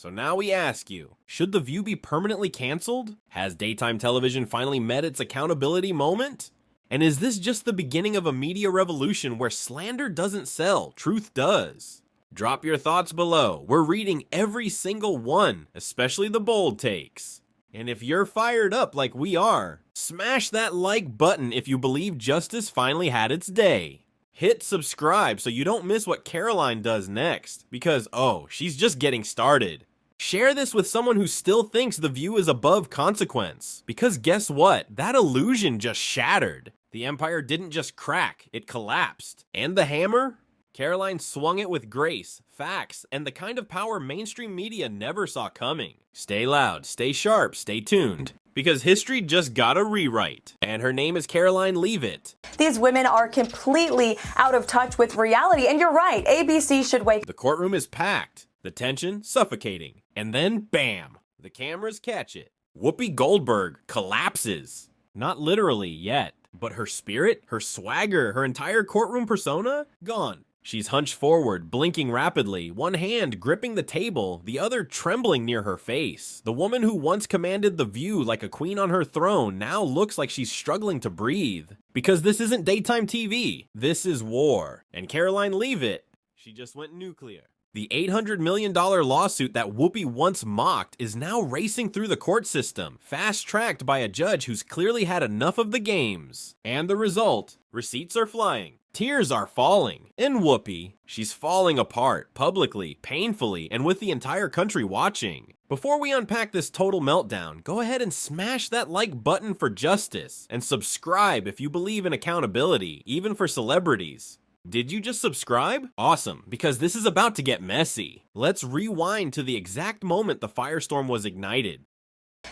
So now we ask you, should The View be permanently canceled? Has daytime television finally met its accountability moment? And is this just the beginning of a media revolution where slander doesn't sell, truth does? Drop your thoughts below. We're reading every single one, especially the bold takes. And if you're fired up like we are, smash that like button if you believe justice finally had its day. Hit subscribe so you don't miss what Karoline does next, because oh, she's just getting started. Share this with someone who still thinks The View is above consequence, because guess what? That illusion just shattered. The empire didn't just crack, it collapsed. And the hammer? Karoline swung it with grace, facts, and the kind of power mainstream media never saw coming. Stay loud, stay sharp, stay tuned. Because history just got a rewrite. And her name is Karoline Leavitt. These women are completely out of touch with reality. And you're right, ABC should wake. The courtroom is packed. The tension suffocating. And then, bam! The cameras catch it. Whoopi Goldberg collapses. Not literally yet, but her spirit, her swagger, her entire courtroom persona, gone. She's hunched forward, blinking rapidly, one hand gripping the table, the other trembling near her face. The woman who once commanded the view like a queen on her throne now looks like she's struggling to breathe. Because this isn't daytime TV, this is war. And Karoline Leavitt, she just went nuclear. The $800 million lawsuit that Whoopi once mocked is now racing through the court system, fast-tracked by a judge who's clearly had enough of the games. And the result, receipts are flying. Tears are falling. In Whoopi, she's falling apart, publicly, painfully, and with the entire country watching. Before we unpack this total meltdown, go ahead and smash that like button for justice, and subscribe if you believe in accountability, even for celebrities. Did you just subscribe? Awesome, because this is about to get messy. Let's rewind to the exact moment the firestorm was ignited.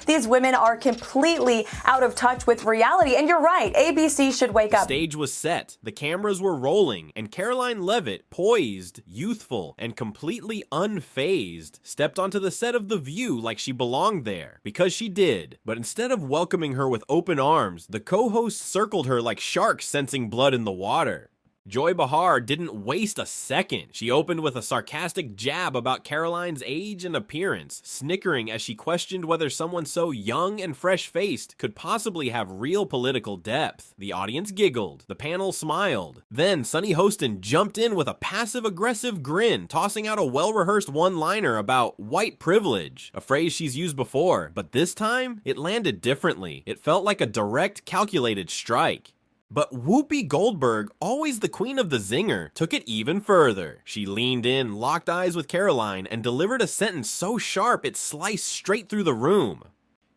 These women are completely out of touch with reality, and you're right, ABC should wake up. The stage was set, the cameras were rolling, and Karoline Leavitt, poised, youthful, and completely unfazed, stepped onto the set of The View like she belonged there, because she did. But instead of welcoming her with open arms, the co-hosts circled her like sharks sensing blood in the water. Joy Behar didn't waste a second. She opened with a sarcastic jab about Karoline's age and appearance, snickering as she questioned whether someone so young and fresh-faced could possibly have real political depth. The audience giggled. The panel smiled. Then Sunny Hostin jumped in with a passive-aggressive grin, tossing out a well-rehearsed one-liner about white privilege, a phrase she's used before, but this time, it landed differently. It felt like a direct, calculated strike. But Whoopi Goldberg, always the queen of the zinger, took it even further. She leaned in, locked eyes with Karoline, and delivered a sentence so sharp it sliced straight through the room.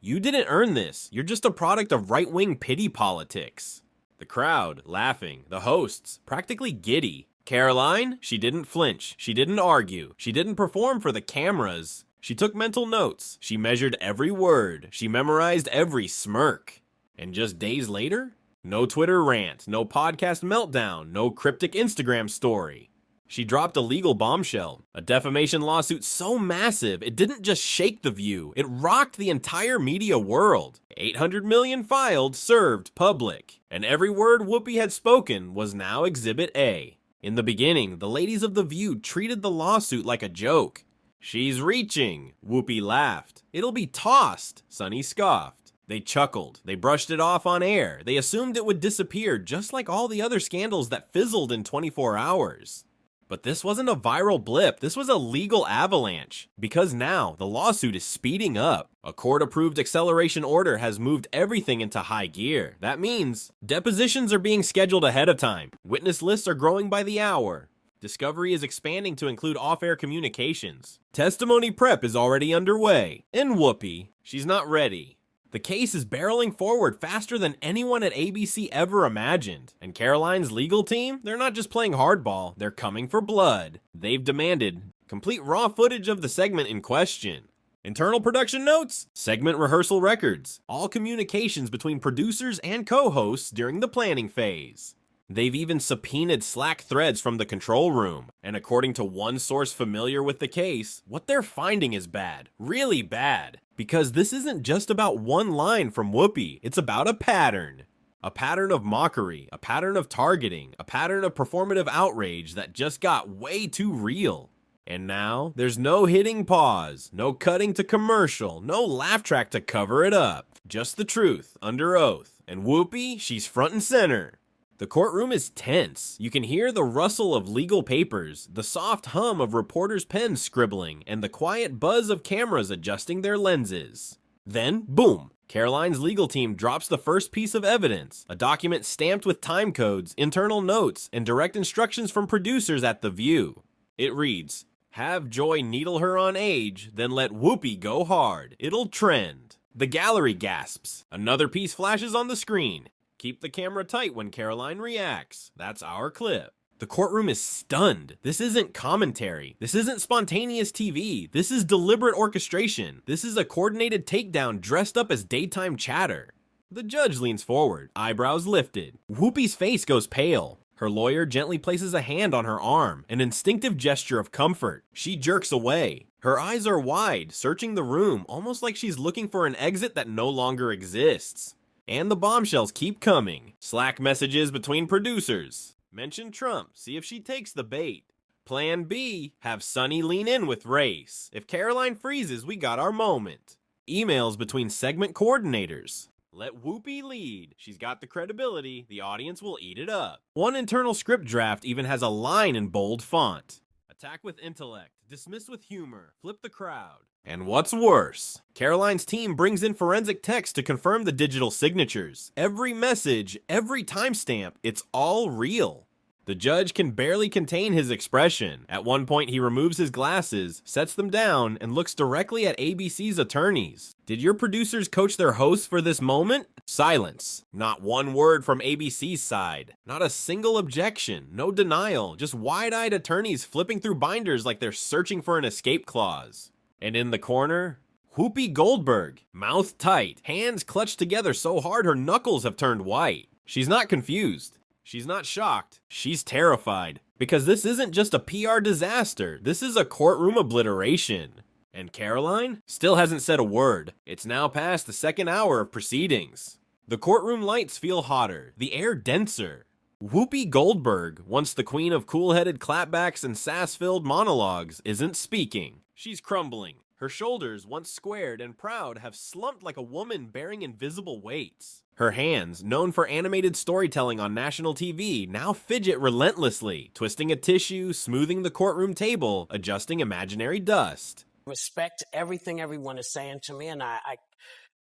You didn't earn this. You're just a product of right-wing pity politics. The crowd, laughing. The hosts, practically giddy. Karoline, she didn't flinch. She didn't argue. She didn't perform for the cameras. She took mental notes. She measured every word. She memorized every smirk. And just days later, no Twitter rant, no podcast meltdown, no cryptic Instagram story. She dropped a legal bombshell, a defamation lawsuit so massive it didn't just shake The View, it rocked the entire media world. 800 million filed, served, public. And every word Whoopi had spoken was now Exhibit A. In the beginning, the ladies of The View treated the lawsuit like a joke. She's reaching, Whoopi laughed. It'll be tossed, Sunny scoffed. They chuckled, they brushed it off on air, they assumed it would disappear just like all the other scandals that fizzled in 24 hours. But this wasn't a viral blip, this was a legal avalanche, because now the lawsuit is speeding up. A court-approved acceleration order has moved everything into high gear. That means depositions are being scheduled ahead of time, witness lists are growing by the hour, discovery is expanding to include off-air communications, testimony prep is already underway, and Whoopi, she's not ready. The case is barreling forward faster than anyone at ABC ever imagined. And Karoline's legal team, they're not just playing hardball, they're coming for blood. They've demanded complete raw footage of the segment in question. Internal production notes, segment rehearsal records, all communications between producers and co-hosts during the planning phase. They've even subpoenaed Slack threads from the control room. And according to one source familiar with the case, what they're finding is bad, really bad. Because this isn't just about one line from Whoopi, it's about a pattern. A pattern of mockery, a pattern of targeting, a pattern of performative outrage that just got way too real. And now, there's no hitting pause, no cutting to commercial, no laugh track to cover it up. Just the truth, under oath. And Whoopi, she's front and center. The courtroom is tense. You can hear the rustle of legal papers, the soft hum of reporters' pens scribbling, and the quiet buzz of cameras adjusting their lenses. Then, boom, Karoline's legal team drops the first piece of evidence, a document stamped with time codes, internal notes, and direct instructions from producers at The View. It reads, "Have Joy needle her on age, then let Whoopi go hard. It'll trend." The gallery gasps. Another piece flashes on the screen. Keep the camera tight when Karoline reacts. That's our clip. The courtroom is stunned. This isn't commentary. This isn't spontaneous TV. This is deliberate orchestration. This is a coordinated takedown dressed up as daytime chatter. The judge leans forward, eyebrows lifted. Whoopi's face goes pale. Her lawyer gently places a hand on her arm, an instinctive gesture of comfort. She jerks away. Her eyes are wide, searching the room, almost like she's looking for an exit that no longer exists. And the bombshells keep coming. Slack messages between producers. Mention Trump, see if she takes the bait. Plan B, have Sonny lean in with race. If Karoline freezes, we got our moment. Emails between segment coordinators. Let Whoopi lead. She's got the credibility. The audience will eat it up. One internal script draft even has a line in bold font. Attack with intellect. Dismiss with humor. Flip the crowd. And what's worse, Karoline's team brings in forensic text to confirm the digital signatures. Every message, every timestamp, it's all real. The judge can barely contain his expression. At one point, he removes his glasses, sets them down, and looks directly at ABC's attorneys. Did your producers coach their hosts for this moment? Silence. Not one word from ABC's side. Not a single objection. No denial. Just wide-eyed attorneys flipping through binders like they're searching for an escape clause. And in the corner, Whoopi Goldberg, mouth tight, hands clutched together so hard her knuckles have turned white. She's not confused. She's not shocked. She's terrified. Because this isn't just a PR disaster. This is a courtroom obliteration. And Karoline still hasn't said a word. It's now past the second hour of proceedings. The courtroom lights feel hotter, the air denser. Whoopi Goldberg, once the queen of cool-headed clapbacks and sass-filled monologues, isn't speaking. She's crumbling. Her shoulders, once squared and proud, have slumped like a woman bearing invisible weights. Her hands, known for animated storytelling on national TV, now fidget relentlessly, twisting a tissue, smoothing the courtroom table, adjusting imaginary dust. Respect everything everyone is saying to me, and I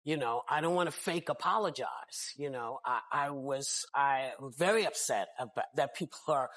don't want to fake apologize. I was very upset about that people are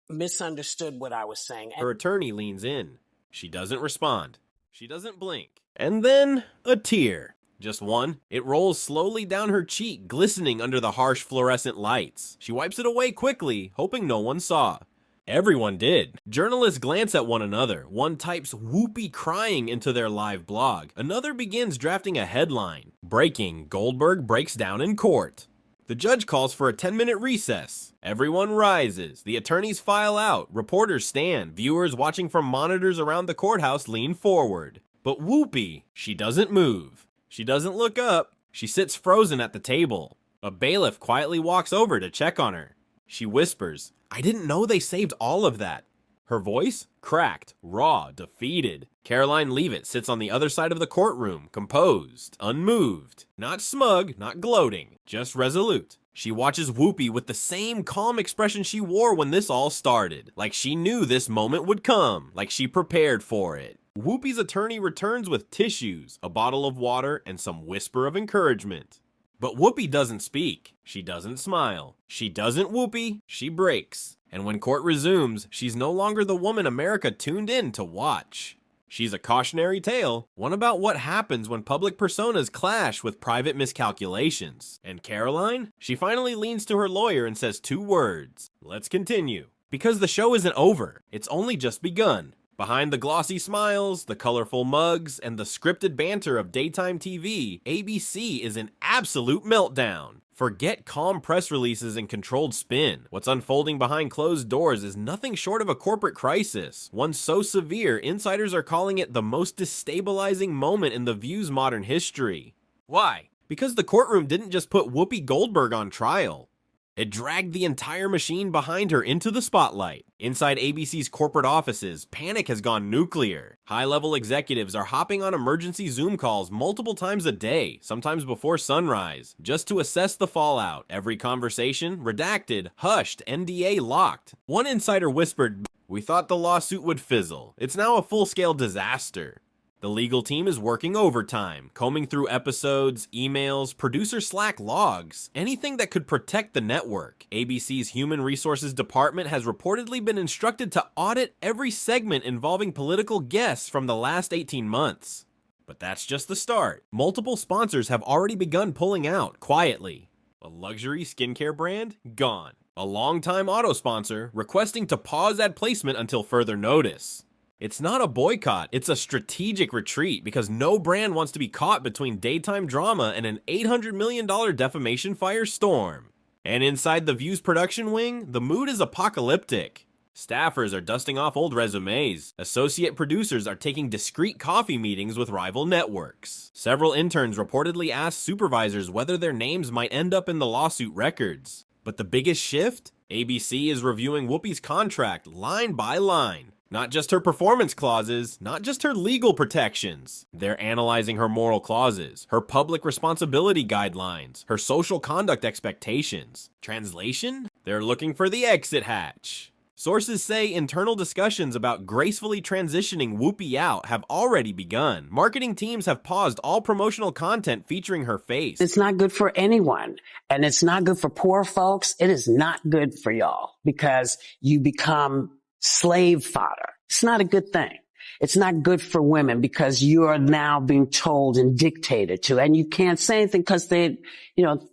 misunderstood what I was saying. Her attorney leans in. She doesn't respond. She doesn't blink. And then, a tear. Just one. It rolls slowly down her cheek, glistening under the harsh fluorescent lights. She wipes it away quickly, hoping no one saw. Everyone did. Journalists glance at one another. One types Whoopi crying into their live blog. Another begins drafting a headline. Breaking, Goldberg breaks down in court. The judge calls for a 10-minute recess. Everyone rises. The attorneys file out. Reporters stand. Viewers watching from monitors around the courthouse lean forward. But Whoopi, she doesn't move. She doesn't look up. She sits frozen at the table. A bailiff quietly walks over to check on her. She whispers, "I didn't know they saved all of that." Her voice? Cracked, raw, defeated. Karoline Leavitt sits on the other side of the courtroom, composed, unmoved. Not smug, not gloating, just resolute. She watches Whoopi with the same calm expression she wore when this all started. Like she knew this moment would come, like she prepared for it. Whoopi's attorney returns with tissues, a bottle of water, and some whisper of encouragement. But Whoopi doesn't speak. She doesn't smile. She doesn't Whoopi. She breaks. And when court resumes, she's no longer the woman America tuned in to watch. She's a cautionary tale, one about what happens when public personas clash with private miscalculations. And Karoline? She finally leans to her lawyer and says 2 words. Let's continue. Because the show isn't over. It's only just begun. Behind the glossy smiles, the colorful mugs, and the scripted banter of daytime TV, ABC is in absolute meltdown. Forget calm press releases and controlled spin. What's unfolding behind closed doors is nothing short of a corporate crisis, one so severe insiders are calling it the most destabilizing moment in The View's modern history. Why? Because the courtroom didn't just put Whoopi Goldberg on trial. It dragged the entire machine behind her into the spotlight. Inside ABC's corporate offices, panic has gone nuclear. High-level executives are hopping on emergency Zoom calls multiple times a day, sometimes before sunrise, just to assess the fallout. Every conversation, redacted, hushed, NDA locked. One insider whispered, "We thought the lawsuit would fizzle. It's now a full-scale disaster." The legal team is working overtime, combing through episodes, emails, producer Slack logs, anything that could protect the network. ABC's Human Resources Department has reportedly been instructed to audit every segment involving political guests from the last 18 months. But that's just the start. Multiple sponsors have already begun pulling out, quietly. A luxury skincare brand? Gone. A longtime auto sponsor requesting to pause ad placement until further notice. It's not a boycott, it's a strategic retreat because no brand wants to be caught between daytime drama and an $800 million defamation firestorm. And inside The View's production wing, the mood is apocalyptic. Staffers are dusting off old resumes. Associate producers are taking discreet coffee meetings with rival networks. Several interns reportedly asked supervisors whether their names might end up in the lawsuit records. But the biggest shift? ABC is reviewing Whoopi's contract line by line. Not just her performance clauses, not just her legal protections. They're analyzing her moral clauses, her public responsibility guidelines, her social conduct expectations. Translation? They're looking for the exit hatch. Sources say internal discussions about gracefully transitioning Whoopi out have already begun. Marketing teams have paused all promotional content featuring her face. It's not good for anyone, and it's not good for poor folks. It is not good for y'all because you become slave fodder. It's not a good thing. It's not good for women because you are now being told and dictated to, and you can't say anything because they,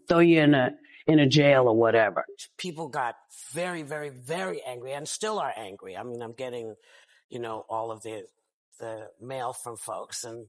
throw you in a jail or whatever. People got very, very, very angry and still are angry. I mean, I'm getting, all of the mail from folks and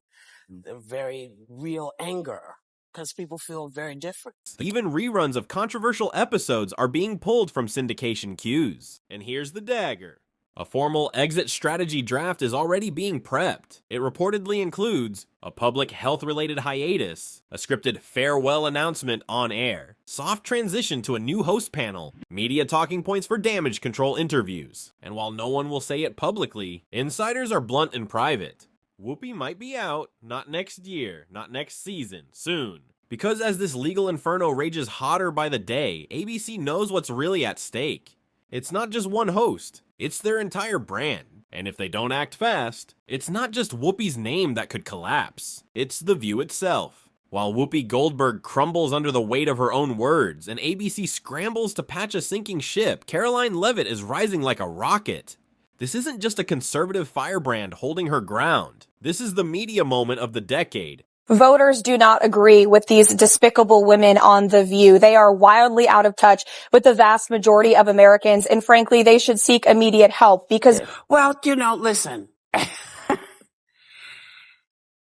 the very real anger because people feel very different. Even reruns of controversial episodes are being pulled from syndication queues. And here's the dagger. A formal exit strategy draft is already being prepped. It reportedly includes a public health-related hiatus, a scripted farewell announcement on air, soft transition to a new host panel, media talking points for damage control interviews. And while no one will say it publicly, insiders are blunt in private. Whoopi might be out, not next year, not next season, soon. Because as this legal inferno rages hotter by the day, ABC knows what's really at stake. It's not just one host, it's their entire brand. And if they don't act fast, it's not just Whoopi's name that could collapse, it's The View itself. While Whoopi Goldberg crumbles under the weight of her own words and ABC scrambles to patch a sinking ship, Karoline Leavitt is rising like a rocket. This isn't just a conservative firebrand holding her ground. This is the media moment of the decade. Voters do not agree with these despicable women on The View. They are wildly out of touch with the vast majority of Americans, and frankly, they should seek immediate help because... Well, listen.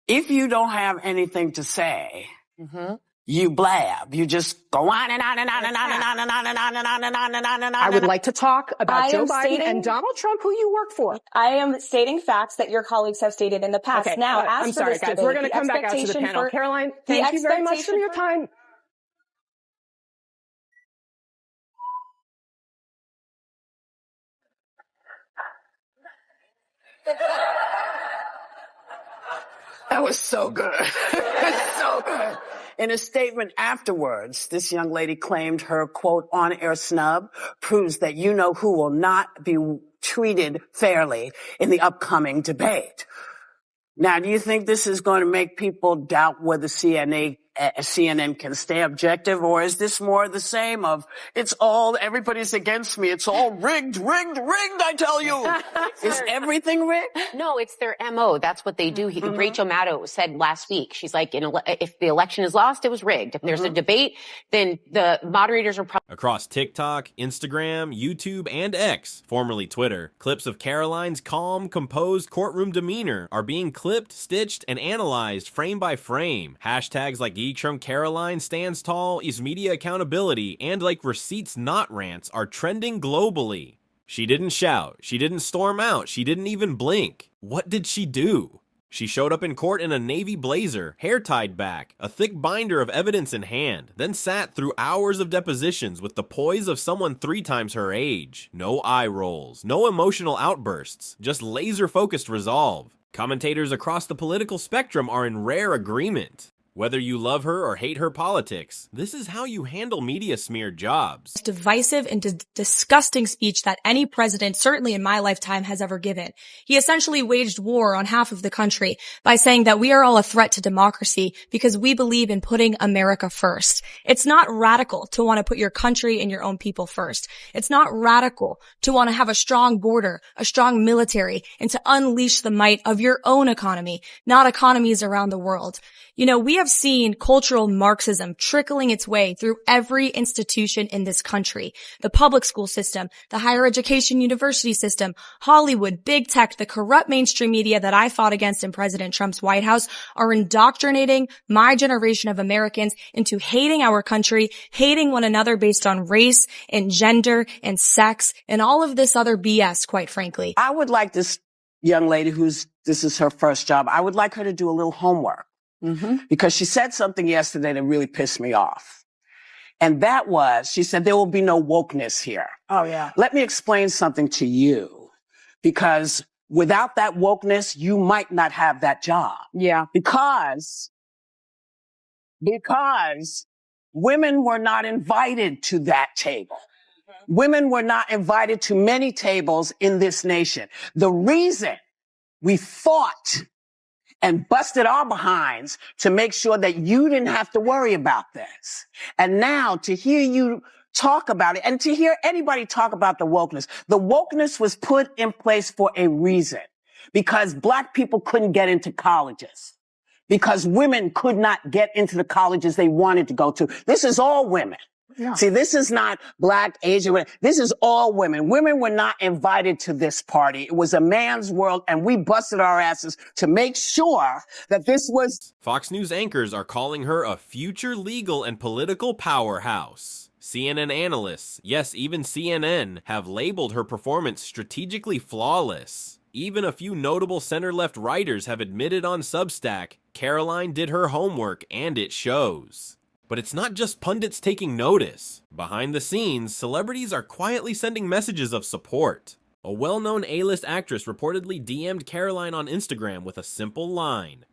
If you don't have anything to say, you blab. You just go on and on and on and on and on and on and on and on and on and on and on. I would like to talk about Joe Biden and Donald Trump, who you work for. I am stating facts that your colleagues have stated in the past. Okay. Now, as I'm for sorry, this guys. debate, We're going to come back out to the panel. Karoline, thank you very much for your time. That was so good. So good. In a statement afterwards, this young lady claimed her, quote, on-air snub proves that who will not be treated fairly in the upcoming debate. Now, do you think this is going to make people doubt whether CNN can stay objective, or is this more the same of everybody's against me, it's all rigged, I tell you. Is everything rigged? No, it's their MO. That's what they do. Rachel Maddow said last week, she's like, if the election is lost, it was rigged. If there's a debate, then the moderators are probably... Across TikTok, Instagram, YouTube, and X, formerly Twitter, clips of Karoline's calm, composed courtroom demeanor are being clipped, stitched, and analyzed frame by frame. Hashtags like Geeks from Karoline stands tall is media accountability, and like receipts not rants are trending globally. She didn't shout, she didn't storm out, she didn't even blink. What did she do? She showed up in court in a navy blazer, hair tied back, a thick binder of evidence in hand, then sat through hours of depositions with the poise of someone 3 times her age. No eye rolls, no emotional outbursts, just laser-focused resolve. Commentators across the political spectrum are in rare agreement. Whether you love her or hate her politics, this is how you handle media smear jobs. Divisive and disgusting speech that any president, certainly in my lifetime, has ever given. He essentially waged war on half of the country by saying that we are all a threat to democracy because we believe in putting America first. It's not radical to want to put your country and your own people first. It's not radical to want to have a strong border, a strong military, and to unleash the might of your own economy, not economies around the world. We have seen cultural Marxism trickling its way through every institution in this country. The public school system, the higher education university system, Hollywood, big tech, the corrupt mainstream media that I fought against in President Trump's White House are indoctrinating my generation of Americans into hating our country, hating one another based on race and gender and sex and all of this other BS, quite frankly. I would like this young lady this is her first job. I would like her to do a little homework because she said something yesterday that really pissed me off. And that was, she said, there will be no wokeness here. Oh, yeah. Let me explain something to you, because without that wokeness, you might not have that job. Yeah. Because women were not invited to that table. Women were not invited to many tables in this nation. The reason we fought and busted our behinds to make sure that you didn't have to worry about this. And now to hear you talk about it and to hear anybody talk about the wokeness was put in place for a reason, because Black people couldn't get into colleges, because women could not get into the colleges they wanted to go to. This is all women. Yeah. See, this is not Black, Asian women. This is all women. Women were not invited to this party. It was a man's world, and we busted our asses to make sure that this was... Fox News anchors are calling her a future legal and political powerhouse. CNN analysts, yes, even CNN, have labeled her performance strategically flawless. Even a few notable center-left writers have admitted on Substack, Karoline did her homework, and it shows. But it's not just pundits taking notice. Behind the scenes, celebrities are quietly sending messages of support. A well-known A-list actress reportedly DM'd Karoline on Instagram with a simple line: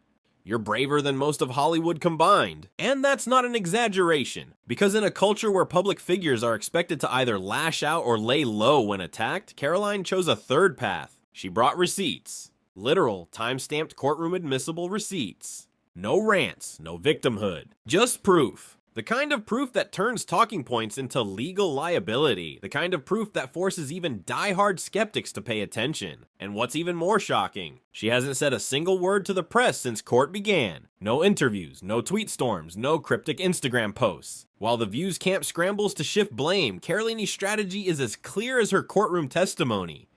"You're braver than most of Hollywood combined." And that's not an exaggeration, because in a culture where public figures are expected to either lash out or lay low when attacked, Karoline chose a third path. She brought receipts. Literal, time-stamped courtroom admissible receipts. No rants, no victimhood, just proof. The kind of proof that turns talking points into legal liability. The kind of proof that forces even die-hard skeptics to pay attention. And what's even more shocking, she hasn't said a single word to the press since court began. No interviews, no tweet storms, no cryptic Instagram posts. While the View's camp scrambles to shift blame, Karoline's strategy is as clear as her courtroom testimony.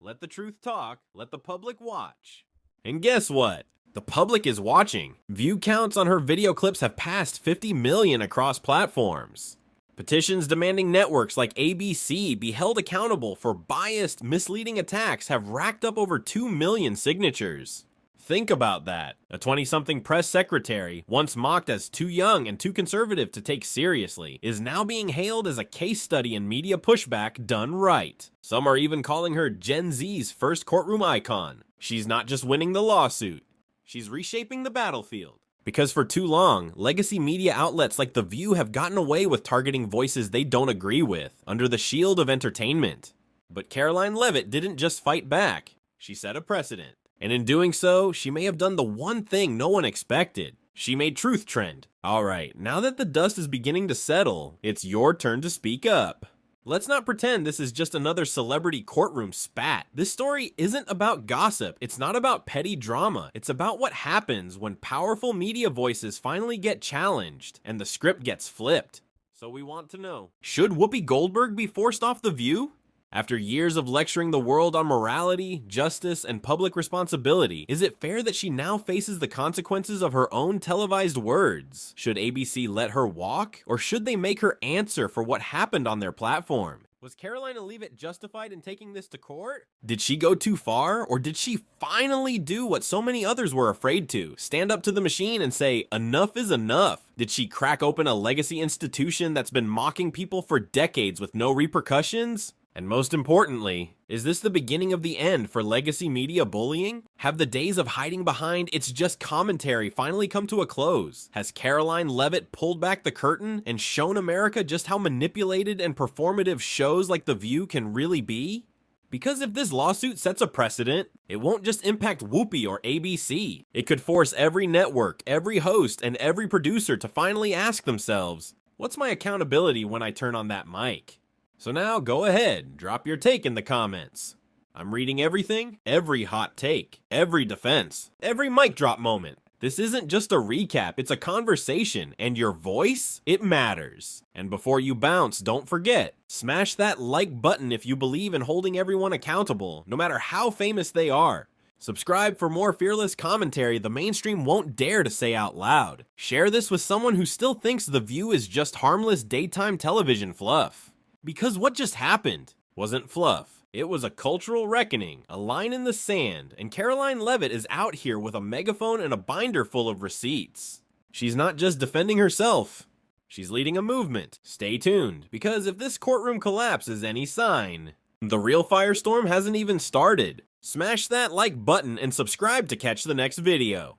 Let the truth talk, let the public watch. And guess what? The public is watching. View counts on her video clips have passed 50 million across platforms. Petitions demanding networks like ABC be held accountable for biased, misleading attacks have racked up over 2 million signatures. Think about that. A 20-something press secretary, once mocked as too young and too conservative to take seriously, is now being hailed as a case study in media pushback done right. Some are even calling her Gen Z's first courtroom icon. She's not just winning the lawsuit. She's reshaping the battlefield. Because for too long, legacy media outlets like The View have gotten away with targeting voices they don't agree with, under the shield of entertainment. But Karoline Leavitt didn't just fight back, she set a precedent. And in doing so, she may have done the one thing no one expected. She made truth trend. Alright, now that the dust is beginning to settle, it's your turn to speak up. Let's not pretend this is just another celebrity courtroom spat. This story isn't about gossip. It's not about petty drama. It's about what happens when powerful media voices finally get challenged and the script gets flipped. So we want to know, should Whoopi Goldberg be forced off The View? After years of lecturing the world on morality, justice, and public responsibility, is it fair that she now faces the consequences of her own televised words? Should ABC let her walk, or should they make her answer for what happened on their platform? Was Karoline Leavitt justified in taking this to court? Did she go too far, or did she finally do what so many others were afraid to? Stand up to the machine and say, enough is enough? Did she crack open a legacy institution that's been mocking people for decades with no repercussions? And most importantly, is this the beginning of the end for legacy media bullying? Have the days of hiding behind "it's just commentary" finally come to a close? Has Karoline Leavitt pulled back the curtain and shown America just how manipulated and performative shows like The View can really be? Because if this lawsuit sets a precedent, it won't just impact Whoopi or ABC. It could force every network, every host, and every producer to finally ask themselves, what's my accountability when I turn on that mic? So now go ahead, drop your take in the comments. I'm reading everything, every hot take, every defense, every mic drop moment. This isn't just a recap, it's a conversation, and your voice, it matters. And before you bounce, don't forget, smash that like button if you believe in holding everyone accountable, no matter how famous they are. Subscribe for more fearless commentary the mainstream won't dare to say out loud. Share this with someone who still thinks The View is just harmless daytime television fluff. Because what just happened wasn't fluff. It was a cultural reckoning, a line in the sand, and Karoline Leavitt is out here with a megaphone and a binder full of receipts. She's not just defending herself, she's leading a movement. Stay tuned, because if this courtroom collapse is any sign, the real firestorm hasn't even started. Smash that like button and subscribe to catch the next video.